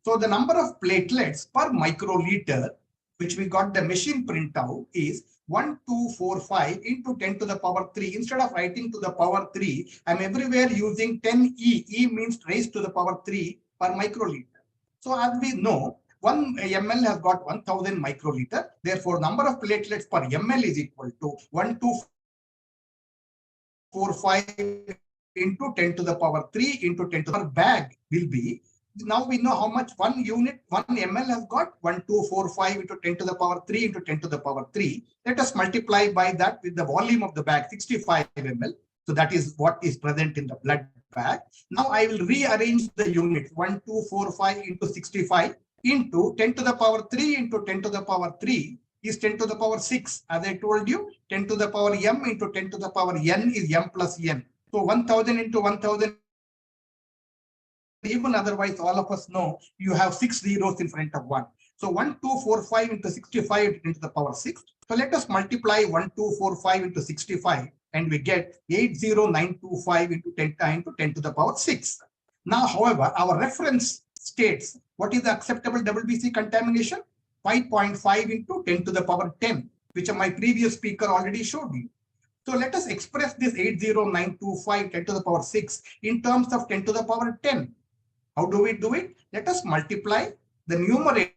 [SPEAKER 4] So the number of platelets per microliter, which we got the machine printout, is 1245 into 10 to the power 3. Instead of writing to the power 3, I'm everywhere using 10e. E means raised to the power 3 per microliter. So as we know, 1 ml has got 1000 microliter. Therefore, number of platelets per ml is equal to 1245 into 10 to the power 3 into 10 to the power bag will be. Now we know how much 1 ml has got. 1245 into 10 to the power 3 into 10 to the power 3. Let us multiply by that with the volume of the bag, 65 ml. So that is what is present in the blood bag. Now I will rearrange the unit 1245 into 65 into 10 to the power 3 into 10 to the power 3 is 10 to the power 6. As I told you, 10 to the power m into 10 to the power n is m plus n. So 1000 into 1000, even otherwise all of us know you have 6 zeros in front of 1. So 1245 into 65 into the power 6. So let us multiply 1245 into 65 and we get 80925 into 10 to 10 to the power 6. Now, however, our reference states what is the acceptable WBC contamination? 5.5 into 10 to the power 10, which my previous speaker already showed you. So let us express this 80925 10 to the power 6 in terms of 10 to the power 10. How do we do it? Let us multiply the numerator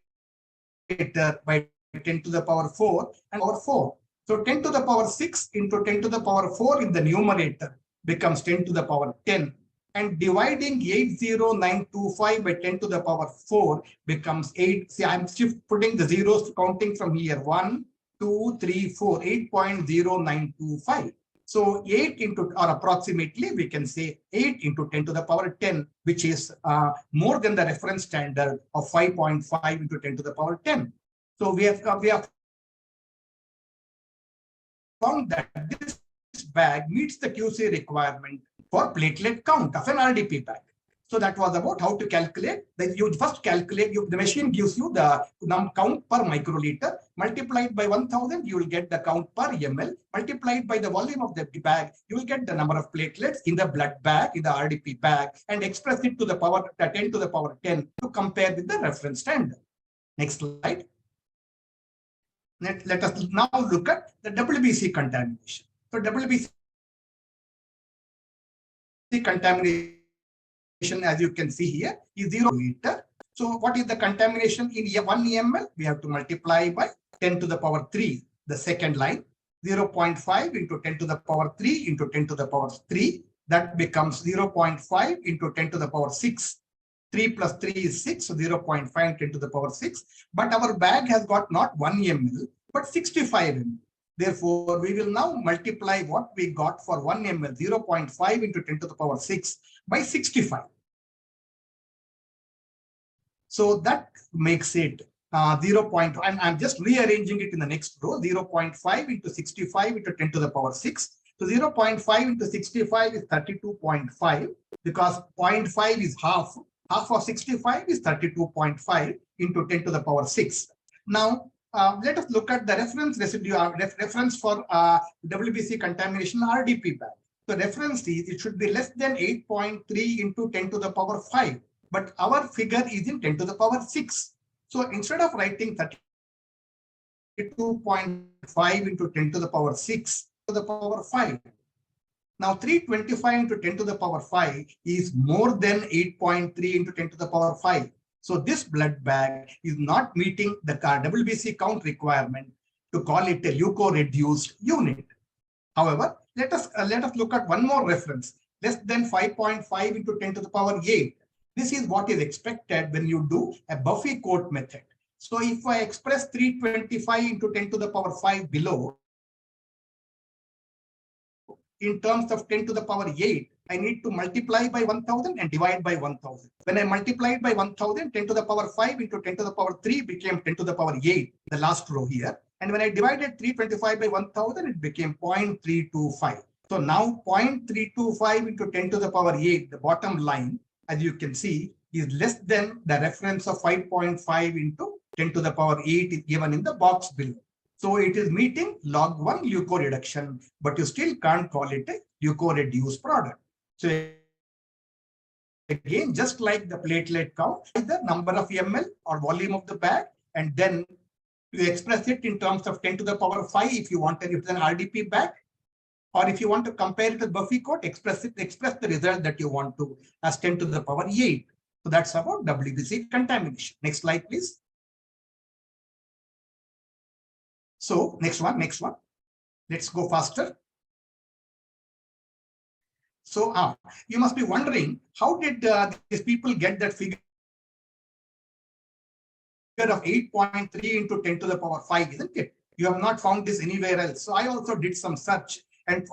[SPEAKER 4] by 10 to the power 4 and power 4. So 10 to the power 6 into 10 to the power 4 in the numerator becomes 10 to the power 10. And dividing 80925 by 10 to the power 4 becomes 8. See, I'm putting the zeros counting from here. 1, 2, 3, 4, 8.0925. So 8 into, or approximately, we can say 8 into 10 to the power 10, which is more than the reference standard of 5.5 into 10 to the power 10. So we have found that this bag meets the QC requirement for platelet count of an RDP bag. So that was about how to calculate. That you first calculate, the machine gives you the count per microliter. Multiplied by 1000, you will get the count per ml. Multiplied by the volume of the bag, you will get the number of platelets in the blood bag, in the RDP bag, and express it to the power 10 to the power 10 to compare with the reference standard. Next slide. Let us now look at the WBC contamination. So WBC contamination, as you can see here, is 0 liter. So what is the contamination in 1 ml? We have to multiply by 10 to the power 3, the second line. 0.5 into 10 to the power 3 into 10 to the power 3. That becomes 0.5 into 10 to the power 6. 3 plus 3 is 6, so 0.5 10 to the power 6. But our bag has got not 1 ml, but 65 ml. Therefore, we will now multiply what we got for 1 ml, 0.5 into 10 to the power 6 by 65. So that makes it 0. And I'm just rearranging it in the next row, 0.5 into 65 into 10 to the power 6. So 0.5 into 65 is 32.5 because 0.5 is half. Half of 65 is 32.5 into 10 to the power 6. Now, let us look at the reference residue, reference for WBC contamination RDP bag. The reference is it should be less than 8.3 into 10 to the power 5. But our figure is in 10 to the power 6. So instead of writing 32.5 into 10 to the power 6 to the power 5. Now 325 into 10 to the power 5 is more than 8.3 into 10 to the power 5. So this blood bag is not meeting the WBC count requirement to call it a leuko-reduced unit. However, let us look at one more reference, less than 5.5 into 10 to the power 8. This is what is expected when you do a Buffy-Coat method. So if I express 325 into 10 to the power 5 below, in terms of 10 to the power 8, I need to multiply by 1000 and divide by 1000. When I multiplied by 1000, 10 to the power 5 into 10 to the power 3 became 10 to the power 8, the last row here. And when I divided 325 by 1000, it became 0.325. So now 0.325 into 10 to the power 8, the bottom line, as you can see, is less than the reference of 5.5 into 10 to the power 8 given in the box below. So it is meeting log 1 leukoreduction, but you still can't call it a leukoreduced product. So again, just like the platelet count, the number of ml or volume of the bag, and then you express it in terms of 10 to the power 5 if you want, if it's an RDP bag, or if you want to compare it with Buffy code, express the result that you want to as 10 to the power 8. So that's about WBC contamination. Next slide, please. So next one. Let's go faster. So you must be wondering, how did these people get that figure of 8.3 into 10 to the power 5, isn't it? You have not found this anywhere else. So I also did some search, and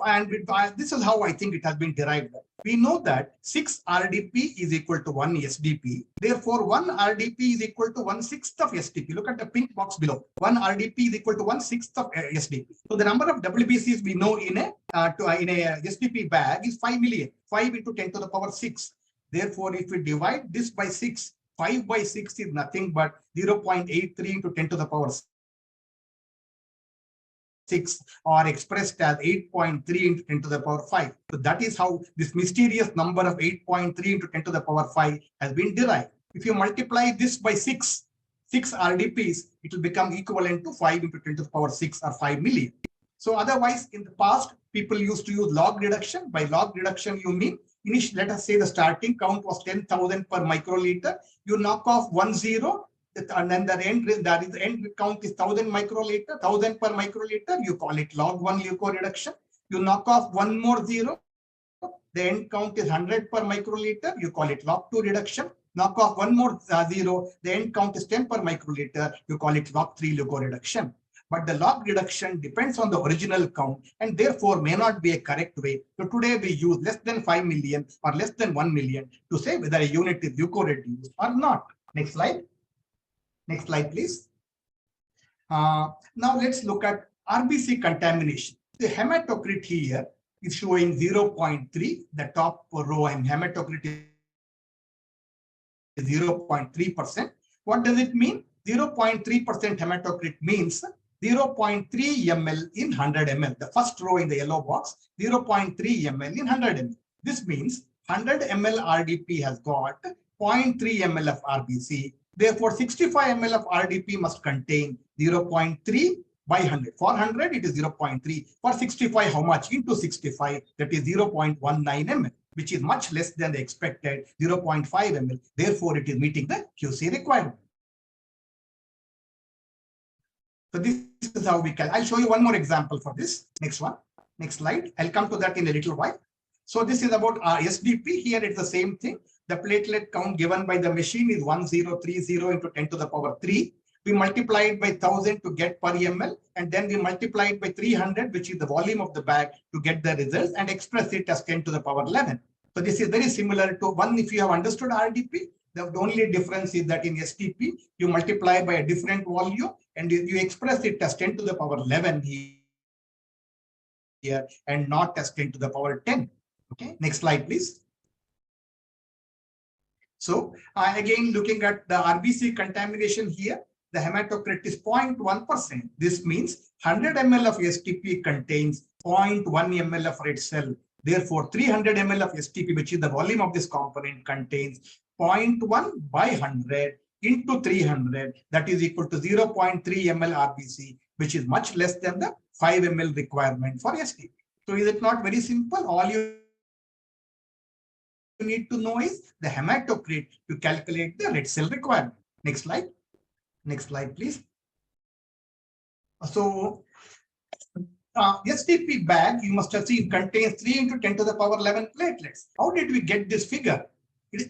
[SPEAKER 4] this is how I think it has been derived. We know that 6 RDP is equal to 1 SDP. Therefore, 1 RDP is equal to 1/6 of SDP. Look at the pink box below. 1 RDP is equal to 1/6 of SDP. So the number of WBCs we know in a SDP bag is 5 million. 5 into 10 to the power 6. Therefore, if we divide this by 6, 5 by 6 is nothing but 0.83 into 10 to the power 6, or expressed as 8.3 into 10 to the power 5. So that is how this mysterious number of 8.3 into 10 to the power 5 has been derived. If you multiply this by 6 RDPs, it will become equivalent to 5 into 10 to the power 6, or 5 million. So otherwise, in the past, people used to use log reduction. By log reduction, you mean let us say the starting count was 10,000 per microliter. You knock off 1 0, and then the end count is 1,000 microliter, 1,000 per microliter. You call it log 1 leukoreduction. You knock off 1 more 0. The end count is 100 per microliter. You call it log 2 reduction. Knock off 1 more 0. The end count is 10 per microliter. You call it log 3 leukoreduction. But the log reduction depends on the original count and therefore may not be a correct way. So today we use less than 5 million or less than 1 million to say whether a unit is leukoreduced or not. Next slide. Next slide, please. Now let's look at RBC contamination. The hematocrit here is showing 0.3. The top row in hematocrit is 0.3%. What does it mean? 0.3% hematocrit means 0.3 ml in 100 ml. The first row in the yellow box, 0.3 ml in 100 ml. This means 100 ml RDP has got 0.3 ml of RBC. Therefore, 65 ml of RDP must contain 0.3 by 100. For 100, it is 0.3. For 65, how much? Into 65, that is 0.19 ml, which is much less than the expected 0.5 ml. Therefore, it is meeting the QC requirement. So this is how we can. I'll show you one more example for this. Next one. Next slide. I'll come to that in a little while. So this is about our SDP. Here it's the same thing. The platelet count given by the machine is 1030 into 10 to the power 3. We multiply it by 1000 to get per ml, and then we multiply it by 300, which is the volume of the bag, to get the results and express it as 10 to the power 11. So this is very similar to one. If you have understood RDP, the only difference is that in SDP, you multiply by a different volume and you express it as 10 to the power 11 here and not as 10 to the power 10. Okay, next slide, please. So again, looking at the RBC contamination here, the hematocrit is 0.1%. This means 100 ml of STP contains 0.1 ml of red cell. Therefore, 300 ml of STP, which is the volume of this component, contains 0.1 by 100 into 300. That is equal to 0.3 ml RBC, which is much less than the 5 ml requirement for STP. So is it not very simple? All you need to know is the hematocrit to calculate the red cell requirement. Next slide. Next slide, please. So STP bag, you must have seen, contains 3 into 10 to the power 11 platelets. How did we get this figure?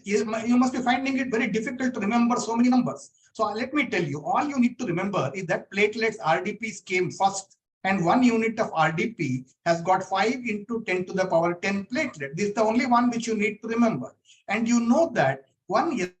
[SPEAKER 4] You must be finding it very difficult to remember so many numbers. So let me tell you, all you need to remember is that platelets RDPs came first and 1 unit of RDP has got 5 into 10 to the power 10 platelet. This is the only one which you need to remember. And you know that 1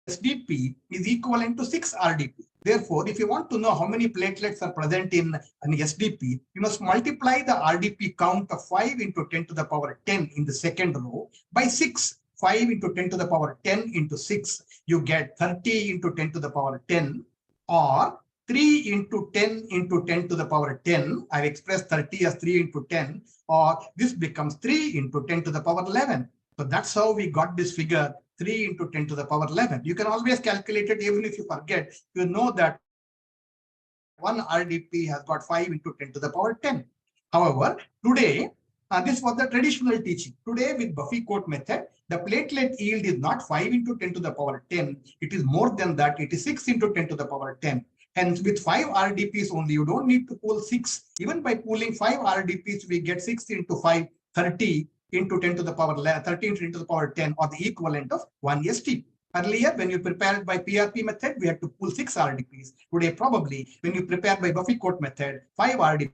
[SPEAKER 4] SDP is equivalent to 6 RDP. Therefore, if you want to know how many platelets are present in an SDP, you must multiply the RDP count of 5 into 10 to the power 10 in the second row by 6. 5 into 10 to the power 10 into 6, you get 30 into 10 to the power 10, or 3 into 10 into 10 to the power 10. I've expressed 30 as 3 into 10, or this becomes 3 into 10 to the power 11. So that's how we got this figure, 3 into 10 to the power 11. You can always calculate it even if you forget. You know that 1 RDP has got 5 into 10 to the power 10. However, today, this was the traditional teaching. Today, with Buffy-Coat method, the platelet yield is not 5 into 10 to the power 10. It is more than that. It is 6 into 10 to the power 10. Hence, with 5 RDPs only, you don't need to pool 6. Even by pooling 5 RDPs, we get 6 into 5, 30 into 10 to the power 30 into 10 to the power 10, or the equivalent of 1 ST. Earlier, when you prepared by PRP method, we had to pool 6 RDPs. Today, probably, when you prepare by Buffy-Coat method, 5 RDPs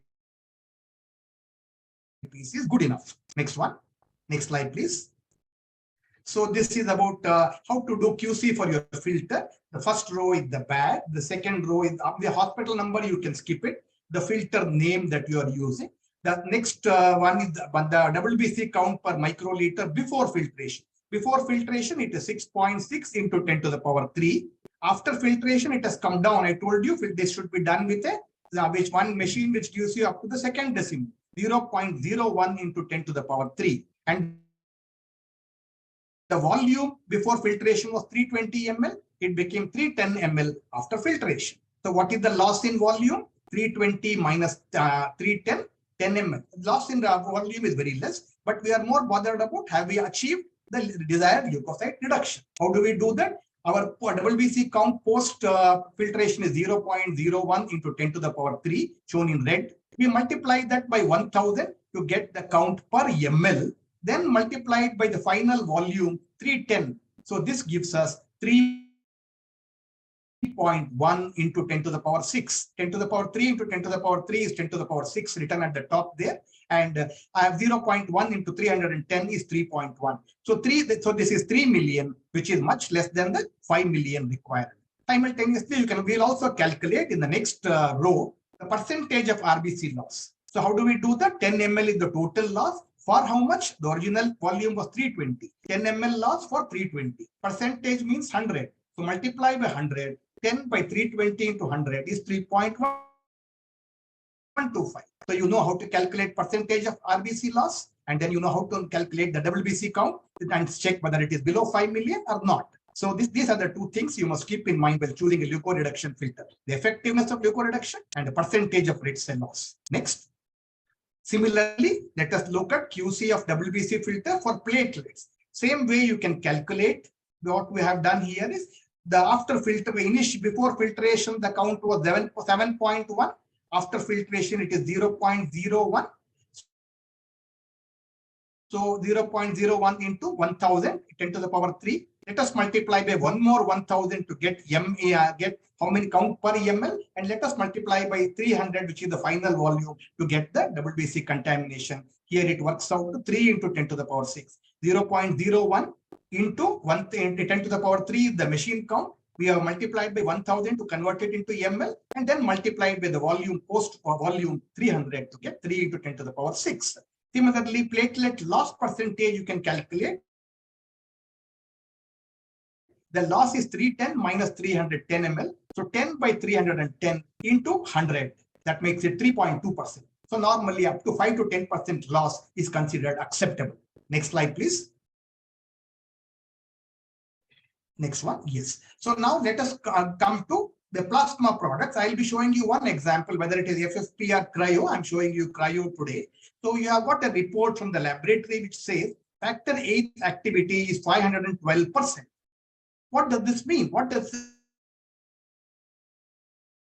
[SPEAKER 4] is good enough. Next one. Next slide, please. So this is about how to do QC for your filter. The first row is the bag. The second row is the hospital number. You can skip it. The filter name that you are using. The next one is the WBC count per microliter before filtration. Before filtration, it is 6.6 into 10 to the power 3. After filtration, it has come down. I told you this should be done with which one machine which gives you up to the second decimal, 0.01 into 10 to the power 3. And the volume before filtration was 320 ml. It became 310 ml after filtration. So what is the loss in volume? 320 minus 310, 10 ml. Loss in volume is very less, but we are more bothered about have we achieved the desired leukocyte reduction. How do we do that? Our WBC count post filtration is 0.01 into 10 to the power 3, shown in red. We multiply that by 1000 to get the count per ml. Then multiplied by the final volume 310. So this gives us 3.1 into 10 to the power 6. 10 to the power 3 into 10 to the power 3 is 10 to the power 6 written at the top there. And I have 0.1 into 310 is 3.1. So this is 3 million, which is much less than the 5 million required. Simultaneously, we'll also calculate in the next row the percentage of RBC loss. So how do we do that? 10 ml is the total loss. For how much? The original volume was 320. 10 ml loss for 320. Percentage means 100. So multiply by 100. 10 by 320 into 100 is 3.125. So you know how to calculate percentage of RBC loss, and then you know how to calculate the WBC count and check whether it is below 5 million or not. So these are the two things you must keep in mind while choosing a leukoreduction filter: the effectiveness of leukoreduction and the percentage of red cell loss. Next. Similarly, let us look at QC of WBC filter for platelets. Same way you can calculate. What we have done here is the after filter, before filtration, the count was 7.1. After filtration, it is 0.01. So 0.01 into 1000, 10 to the power 3. Let us multiply by one more 1000 to get how many count per ml, and let us multiply by 300, which is the final volume, to get the WBC contamination. Here it works out to 3 into 10 to the power 6. 0.01 into 10 to the power 3 is the machine count. We have multiplied by 1000 to convert it into ml, and then multiplied by the volume post volume 300 to get 3 into 10 to the power 6. Similarly, platelet loss percentage you can calculate. The loss is 310 minus 310 ml. So 10 by 310 into 100. That makes it 3.2%. So normally up to 5 to 10% loss is considered acceptable. Next slide, please. Next one. Yes. So now let us come to the plasma products. I'll be showing you one example, whether it is FFP or cryo. I'm showing you cryo today. So you have got a report from the laboratory which says factor VIII activity is 512%. What does this mean? What does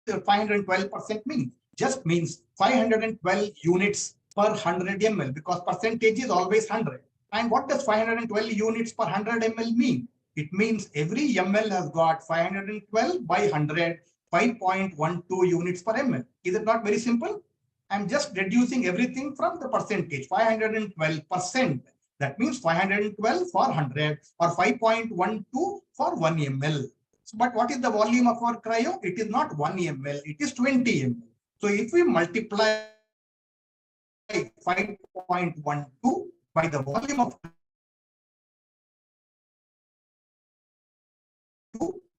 [SPEAKER 4] 512% mean? Just means 512 units per 100 ml, because percentage is always 100. And what does 512 units per 100 ml mean? It means every ml has got 512 by 100 5.12 units per ml. Is it not very simple? I'm just reducing everything from the percentage, 512%. That means 512 for 100 or 5.12 for 1 ml. So, but what is the volume of our cryo? It is not 1 ml, it is 20 ml. So if we multiply 5.12 by the volume of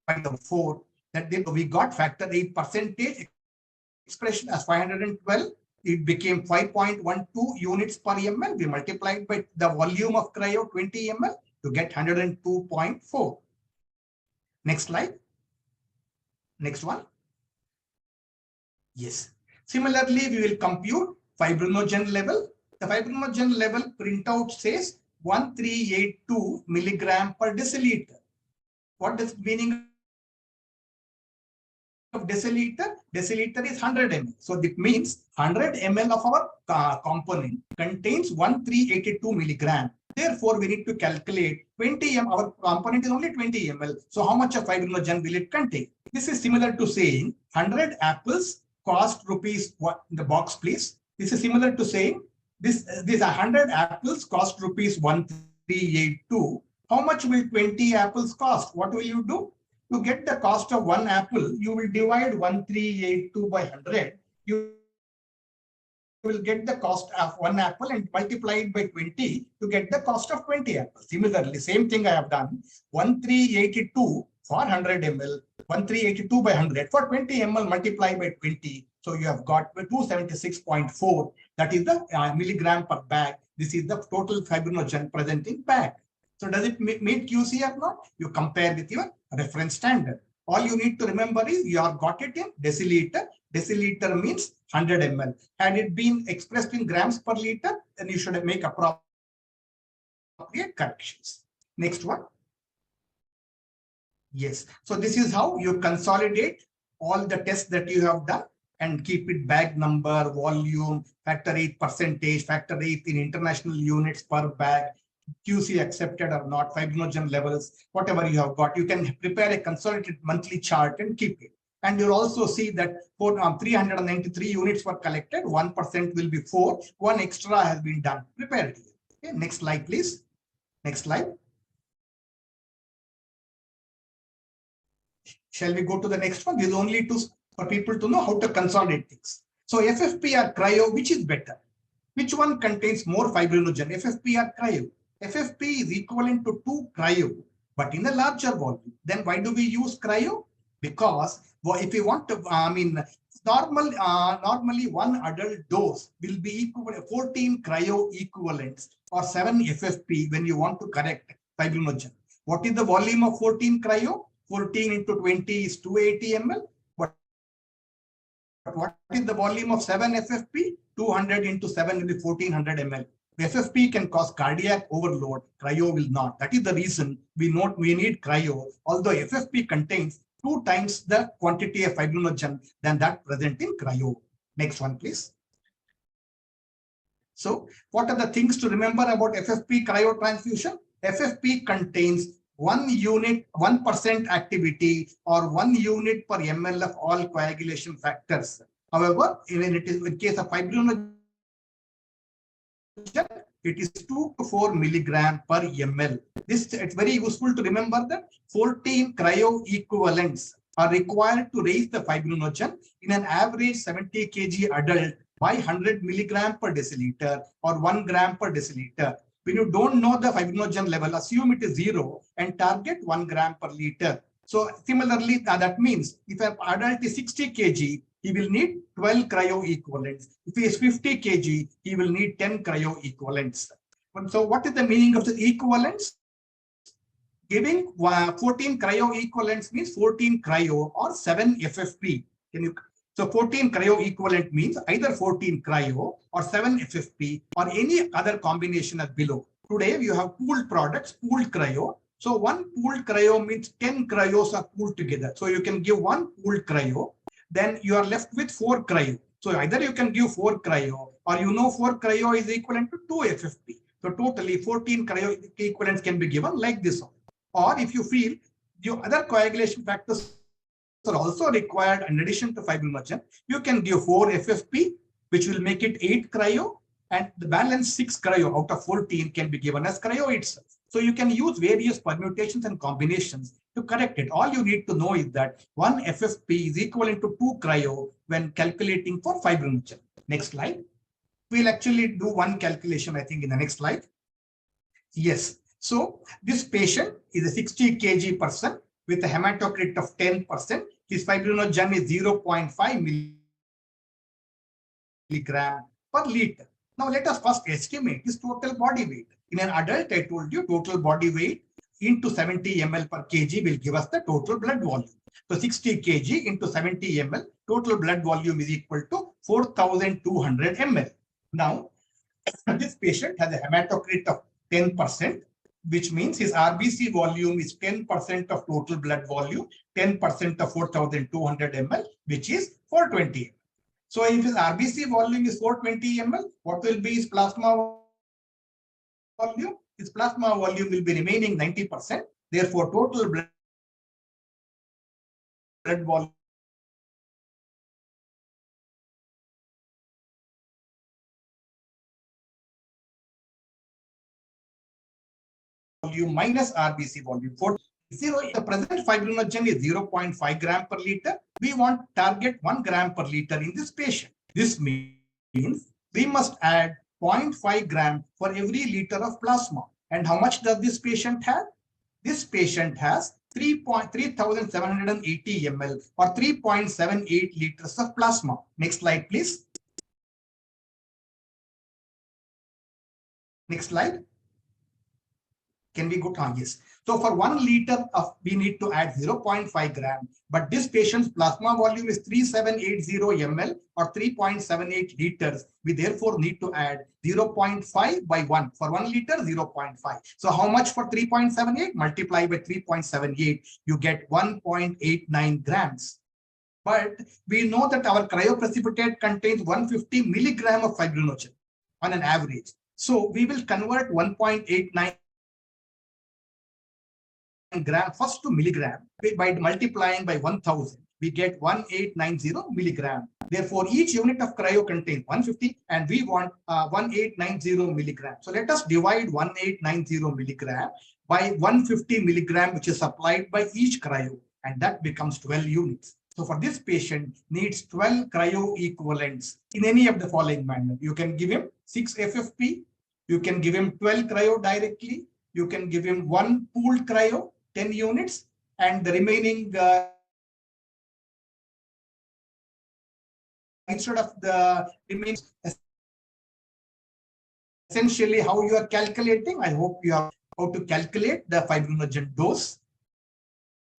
[SPEAKER 4] by the 4, that we got factor 8 percentage expression as 512. It became 5.12 units per ml. We multiplied by the volume of cryo 20 ml to get 102.4. Next slide. Next one. Yes. Similarly, we will compute fibrinogen level. The fibrinogen level printout says 1382 milligram per deciliter. What is meaning of deciliter? Deciliter is 100 ml. So that means 100 ml of our component contains 1382 milligram. Therefore, we need to calculate 20 ml. Our component is only 20 ml. So how much of fibrinogen will it contain? This is similar to saying 100 apples cost rupees, what in the box, please. This is similar to saying this 100 apples cost rupees 1382. How much will 20 apples cost? What will you do? To get the cost of one apple, you will divide 1382 by 100. You will get the cost of one apple and multiply it by 20 to get the cost of 20 apples. Similarly, same thing I have done. 1382 for 100 ml, 1382 by 100 for 20 ml multiplied by 20. So you have got 276.4. That is the milligram per bag. This is the total fibrinogen present in bag. So does it meet QC or not? You compare with your reference standard. All you need to remember is you have got it in deciliter. Deciliter means 100 ml. Had it been expressed in grams per liter, then you should make appropriate corrections. Next one. Yes. So this is how you consolidate all the tests that you have done and keep it bag number, volume, factor 8 percentage, factor 8 in international units per bag, QC accepted or not, fibrinogen levels, whatever you have got. You can prepare a consolidated monthly chart and keep it. And you'll also see that 393 units were collected, 1% will be 4, 1 extra has been done. Prepare it. Okay, next slide, please. Next slide. Shall we go to the next one? This is only for people to know how to consolidate things. So FFP or cryo, which is better? Which one contains more fibrinogen, FFP or cryo? FFP is equivalent to 2 cryo, but in a larger volume. Then why do we use cryo? Because if we want to, normally one adult dose will be equal to 14 cryo equivalents or 7 FFP when you want to correct fibrinogen. What is the volume of 14 cryo? 14 into 20 is 280 ml. But what is the volume of 7 FFP? 200 into 7 will be 1400 ml. FFP can cause cardiac overload, cryo will not. That is the reason we need cryo, although FFP contains 2 times the quantity of fibrinogen than that present in cryo. Next one, please. So what are the things to remember about FFP cryo transfusion? FFP contains 1 unit, 1% activity or 1 unit per ml of all coagulation factors. However, in case of fibrinogen, it is 2 to 4 milligram per ml. It's very useful to remember that 14 cryo equivalents are required to raise the fibrinogen in an average 70 kg adult by 100 milligram per deciliter or 1 gram per deciliter. When you don't know the fibrinogen level, assume it is 0 and target 1 gram per liter. So similarly, that means if an adult is 60 kg, he will need 12 cryo equivalents. If he is 50 kg, he will need 10 cryo equivalents. So what is the meaning of the equivalents? Giving 14 cryo equivalents means 14 cryo or 7 FFP. So 14 cryo equivalent means either 14 cryo or 7 FFP or any other combination as below. Today you have pooled products, pooled cryo. So one pooled cryo means 10 cryos are pooled together. So you can give one pooled cryo, then you are left with 4 cryo. So either you can give 4 cryo or 4 cryo is equivalent to 2 FFP. So totally 14 cryo equivalents can be given like this. Or if you feel your other coagulation factors are also required in addition to fibrinogen. You can give 4 FFP, which will make it 8 cryo, and the balance 6 cryo out of 14 can be given as cryo itself. So you can use various permutations and combinations to correct it. All you need to know is that 1 FFP is equivalent to 2 cryo when calculating for fibrinogen. Next slide. We'll actually do one calculation, I think, in the next slide. Yes. So this patient is a 60 kg person with a hematocrit of 10%. His fibrinogen is 0.5 milligram per liter. Now let us first estimate his total body weight. In an adult, I told you total body weight into 70 ml per kg will give us the total blood volume. So 60 kg into 70 ml, total blood volume is equal to 4,200 ml. Now, this patient has a hematocrit of 10%, which means his RBC volume is 10% of total blood volume, 10% of 4,200 ml, which is 420 ml. So if his RBC volume is 420 ml, what will be his plasma volume? His plasma volume will be remaining 90%. Therefore, total blood volume minus RBC volume. For the present fibrinogen is 0.5 gram per liter. We want target 1 gram per liter in this patient. This means we must add 0.5 gram for every liter of plasma. And how much does this patient have? This patient has 3,780 ml or 3.78 liters of plasma. Next slide, please. Next slide. Can we go to yes? So for 1 liter of, we need to add 0.5 gram, but this patient's plasma volume is 3,780 ml or 3.78 liters. We therefore need to add 0.5 by 1. For 1 liter, 0.5. So how much for 3.78? Multiply by 3.78, you get 1.89 grams. But we know that our cryoprecipitate contains 150 milligram of fibrinogen on an average. So we will convert 1.89 gram first to milligram by multiplying by 1000. We get 1890 milligram. Therefore, each unit of cryo contains 150 and we want 1890 milligram. So let us divide 1890 milligram by 150 milligram, which is supplied by each cryo, and that becomes 12 units. So for this patient needs 12 cryo equivalents in any of the following manner. You can give him 6 FFP. You can give him 12 cryo directly. You can give him 1 pooled cryo, 10 units, and the remaining instead of the remains. Essentially, how you are calculating, I hope you are how to calculate the fibrinogen dose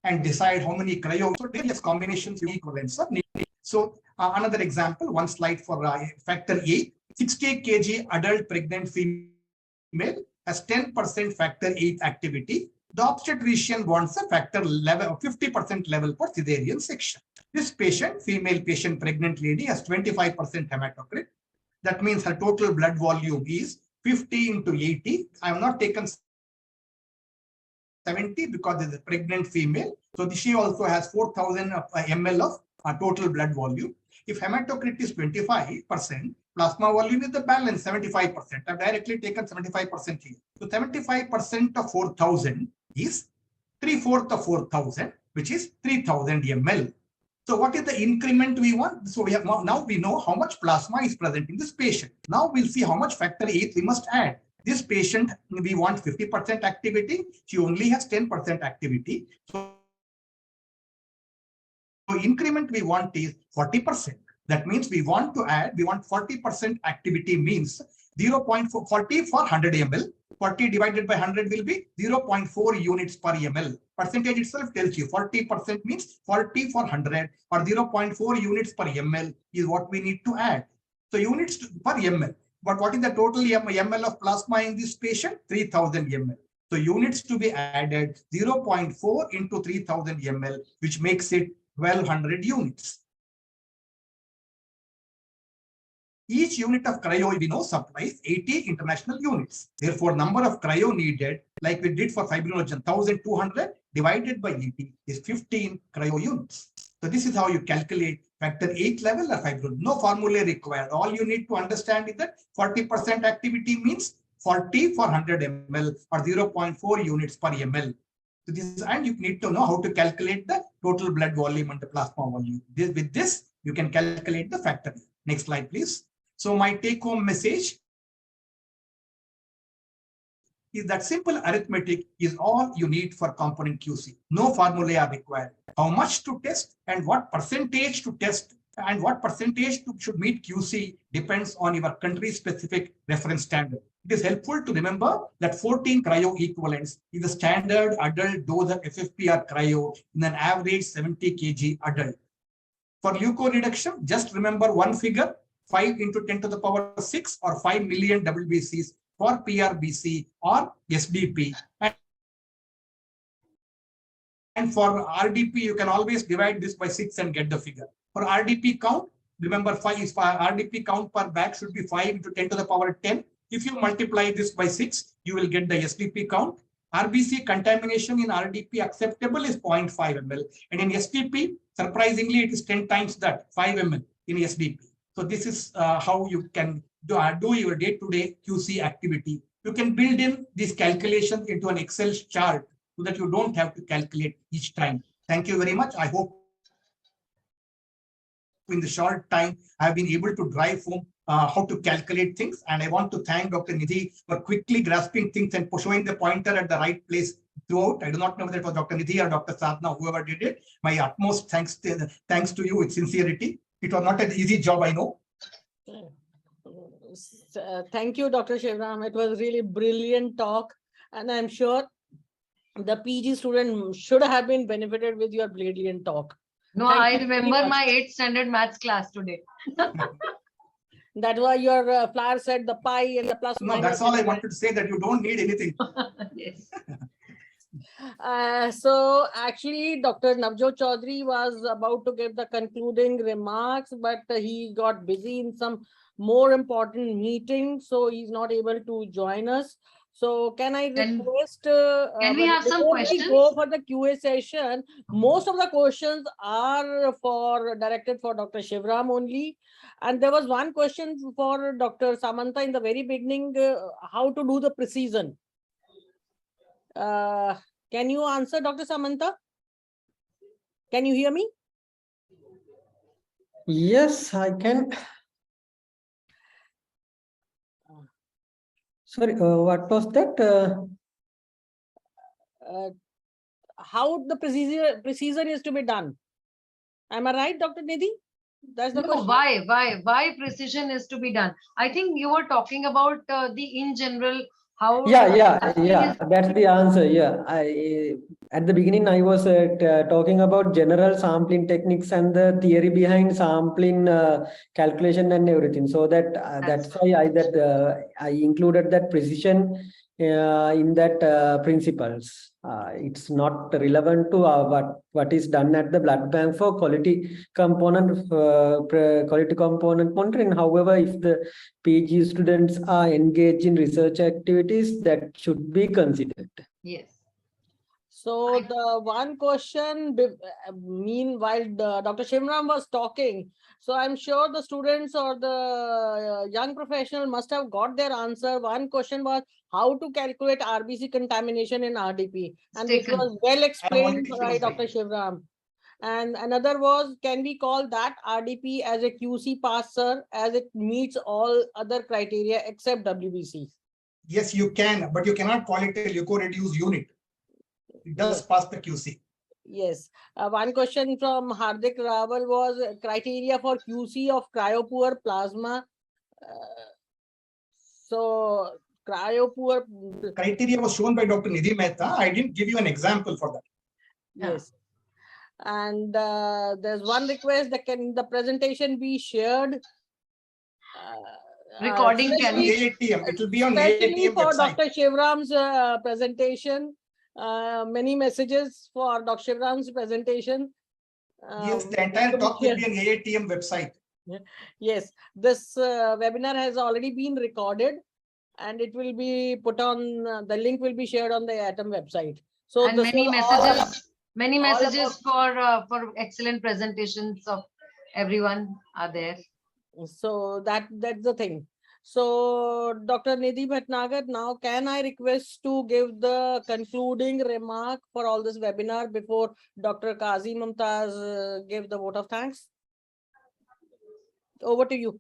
[SPEAKER 4] and decide how many cryo. So various combinations equivalents are needed. So another example, one slide for factor 8. 60 kg adult pregnant female has 10% factor 8 activity. The obstetrician wants a factor level of 50% level for cesarean section. This patient, female patient, pregnant lady, has 25% hematocrit. That means her total blood volume is 50 into 80. I have not taken 70 because it's a pregnant female. So she also has 4,000 ml of total blood volume. If hematocrit is 25%, plasma volume is the balance 75%. I've directly taken 75% here. So 75% of 4,000 is 3/4 of 4,000, which is 3,000 ml. So what is the increment we want? So we have now we know how much plasma is present in this patient. Now we'll see how much factor 8 we must add. This patient, we want 50% activity. She only has 10% activity. So increment we want is 40%. That means we want to add, we want 40% activity means 0.40 for 100 ml. 40 divided by 100 will be 0.4 units per ml. Percentage itself tells you 40% means 40 for 100 or 0.4 units per ml is what we need to add. So units per ml. But what is the total ml of plasma in this patient? 3,000 ml. So units to be added 0.4 into 3,000 ml, which makes it 1,200 units. Each unit of cryo we know supplies 80 international units. Therefore, number of cryo needed, like we did for fibrinogen, 1,200 divided by 80 is 15 cryo units. So this is how you calculate factor 8 level or fibrosis. No formula required. All you need to understand is that 40% activity means 40 for 100 ml or 0.4 units per ml. So this, and you need to know how to calculate the total blood volume and the plasma volume. With this, you can calculate the factor. Next slide, please. So my take-home message is that simple arithmetic is all you need for component QC. No formulae are required. How much to test and what percentage to test and what percentage should meet QC depends on your country-specific reference standard. It is helpful to remember that 14 cryo equivalents is the standard adult dose of FFP or cryo in an average 70 kg adult. For leukoreduction, just remember one figure, 5 into 10 to the power 6 or 5 million WBCs for PRBC or SDP. And for RDP, you can always divide this by 6 and get the figure. For RDP count, remember 5 is RDP count per bag should be 5 into 10 to the power 10. If you multiply this by 6, you will get the SDP count. RBC contamination in RDP acceptable is 0.5 ml. And in SDP, surprisingly, it is 10 times that, 5 ml in SDP. So this is how you can do your day-to-day QC activity. You can build in these calculations into an Excel chart so that you don't have to calculate each time. Thank you very much. I hope in the short time I've been able to drive home how to calculate things. And I want to thank Dr. Nidhi for quickly grasping things and showing the pointer at the right place throughout. I do not know whether it was Dr. Nidhi or Dr. Sadhna, whoever did it. My utmost thanks to you with sincerity. It was not an easy job, I know.
[SPEAKER 2] Thank you, Dr. Shivram. It was really brilliant talk. And I'm sure the PG student should have been benefited with your brilliant talk.
[SPEAKER 5] No,
[SPEAKER 2] Thank
[SPEAKER 5] I
[SPEAKER 2] you very
[SPEAKER 5] remember
[SPEAKER 2] much.
[SPEAKER 5] my 8th standard maths class today.
[SPEAKER 2] That was your flyer said the pi and the plus
[SPEAKER 4] No,
[SPEAKER 2] minus.
[SPEAKER 4] that's all I wanted to say, that you don't need anything.
[SPEAKER 5] Yes.
[SPEAKER 2] So actually, Dr. Navjot Chaudhary was about to give the concluding remarks, but he got busy in some more important meeting, so he's not able to join us. So can I request,
[SPEAKER 5] Can we have some
[SPEAKER 2] before
[SPEAKER 5] questions?
[SPEAKER 2] we go for the QA session, most of the questions are directed for Dr. Shivram only. And there was one question for Dr. Samantha in the very beginning, how to do the precision. Can you answer, Dr. Samantha? Can you hear me?
[SPEAKER 1] Yes, I can. Sorry, what was that?
[SPEAKER 2] How the precision is to be done? Am I right, Dr. Nidhi? That's the
[SPEAKER 5] No,
[SPEAKER 2] question.
[SPEAKER 5] why precision is to be done? I think you were talking about the in general how.
[SPEAKER 1] Yeah. That's the answer. Yeah, at the beginning I was talking about general sampling techniques and the theory behind sampling calculation and everything. So that that's why I included that precision in that principles. It's not relevant to what is done at the blood bank for quality component monitoring. However, if the PG students are engaged in research activities, that should be considered.
[SPEAKER 5] Yes.
[SPEAKER 2] So the one question, meanwhile, Dr. Shivram was talking. So I'm sure the students or the young professional must have got their answer. One question was how to calculate RBC contamination in RDP. And it was well explained by Dr. Shivram. And another was, can we call that RDP as a QC pass, sir, as it meets all other criteria except WBC?
[SPEAKER 4] Yes, you can, but you cannot call it a leukoreduced unit. It does pass the QC.
[SPEAKER 2] Yes. One question from Hardik Rawal was criteria for QC of cryopoor plasma. So cryopoor.
[SPEAKER 4] Criteria was shown by Dr. Nidhi Mehta. I didn't give you an example for that.
[SPEAKER 2] Yes. And there's one request that can the presentation be shared.
[SPEAKER 5] Recording can be
[SPEAKER 4] AATM. It will be on
[SPEAKER 2] especially
[SPEAKER 4] AATM
[SPEAKER 2] for
[SPEAKER 4] website.
[SPEAKER 2] Dr. Shivram's presentation. Many messages for Dr. Shivram's presentation.
[SPEAKER 4] Yes, the entire talk will be on AATM website.
[SPEAKER 2] Yes, this webinar has already been recorded and it will be put on, the link will be shared on the AATM website. So
[SPEAKER 5] and many messages Many
[SPEAKER 2] All
[SPEAKER 5] messages for excellent presentations of everyone are there.
[SPEAKER 2] So that's the thing. So Dr. Nidhi Bhatnagar, now can I request to give the concluding remark for all this webinar before Dr. Kazi Mumtaz give the vote of thanks? Over to you.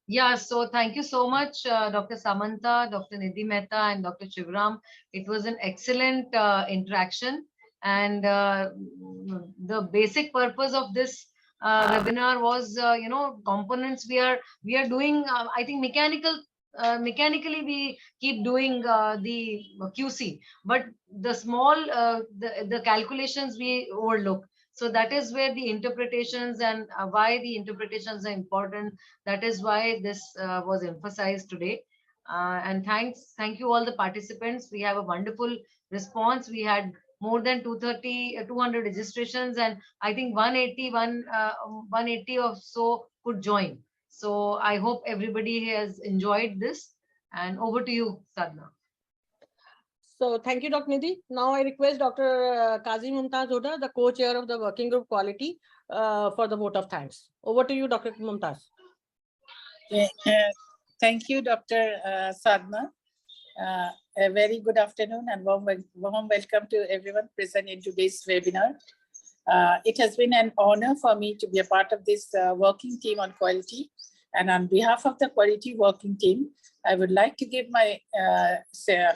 [SPEAKER 5] Yeah, so thank you so much, Dr. Samantha, Dr. Nidhi Mehta, and Dr. Shivram. It was an excellent interaction. And the basic purpose of this webinar was, components we are doing. I think mechanically we keep doing the QC, but the small the calculations we overlook. So that is where the interpretations and why the interpretations are important. That is why this was emphasized today. And thank you all the participants. We have a wonderful response. We had more than 200 registrations, and I think 180 or so could join. So I hope everybody has enjoyed this. And over to you, Sadhna.
[SPEAKER 2] So thank you, Dr. Nidhi. Now I request Dr. Kazi Mumtaz Huda, the co-chair of the Working Group Quality, for the vote of thanks. Over to you, Dr. Mumtaz.
[SPEAKER 6] Thank you, Dr. Sadhna. A very good afternoon and warm welcome to everyone present in today's webinar. It has been an honor for me to be a part of this working team on quality. And on behalf of the quality working team, I would like to give my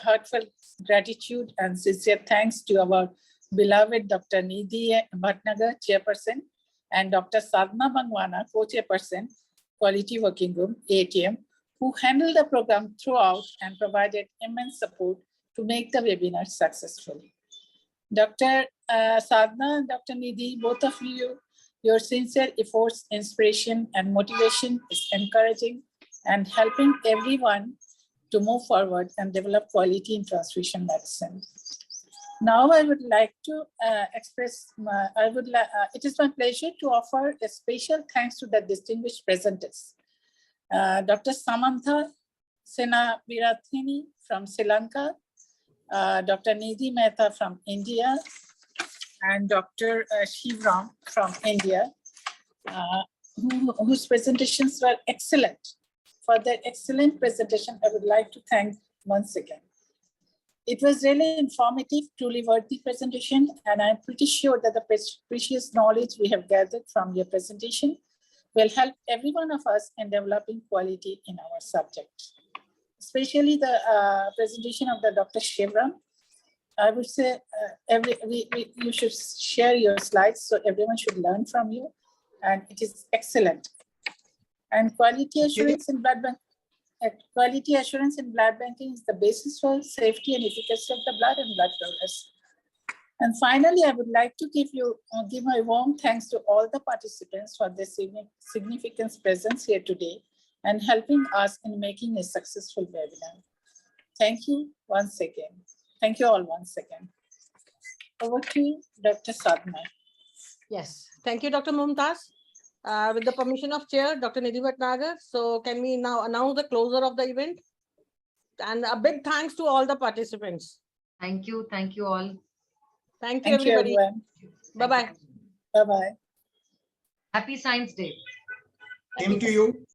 [SPEAKER 6] heartfelt gratitude and sincere thanks to our beloved Dr. Nidhi Bhatnagar, Chairperson, and Dr. Sadhna Bangwana, Co-Chairperson, Quality Working Group, AATM, who handled the program throughout and provided immense support to make the webinar successful. Dr. Sadhna and Dr. Nidhi, both of you, your sincere efforts, inspiration, and motivation is encouraging and helping everyone to move forward and develop quality in transfusion medicine. Now I would like to it is my pleasure to offer a special thanks to the distinguished presenters. Dr. Samantha Senavirathini from Sri Lanka, Dr. Nidhi Mehta from India, and Dr. Shivram from India, whose presentations were excellent. For their excellent presentation, I would like to thank once again. It was really informative, truly worthy presentation, and I'm pretty sure that the precious knowledge we have gathered from your presentation will help every one of us in developing quality in our subject. Especially the presentation of the Dr. Shivram. I would say you should share your slides so everyone should learn from you, and it is excellent. And quality assurance in blood bank. Quality assurance in blood banking is the basis for safety and efficacy of the blood and blood progress. And finally, I would like to give my warm thanks to all the participants for their significant presence here today and helping us in making a successful webinar. Thank you once again. Thank you all once again. Over to Dr. Sadhna.
[SPEAKER 2] Yes, thank you, Dr. Mumtaz. With the permission of Chair, Dr. Nidhi Bhatnagar. So can we now announce the closure of the event? And a big thanks to all the participants.
[SPEAKER 5] Thank you all.
[SPEAKER 2] Thank you, everybody. Bye-bye.
[SPEAKER 6] Bye-bye.
[SPEAKER 5] Happy Science Day.
[SPEAKER 4] Same to you.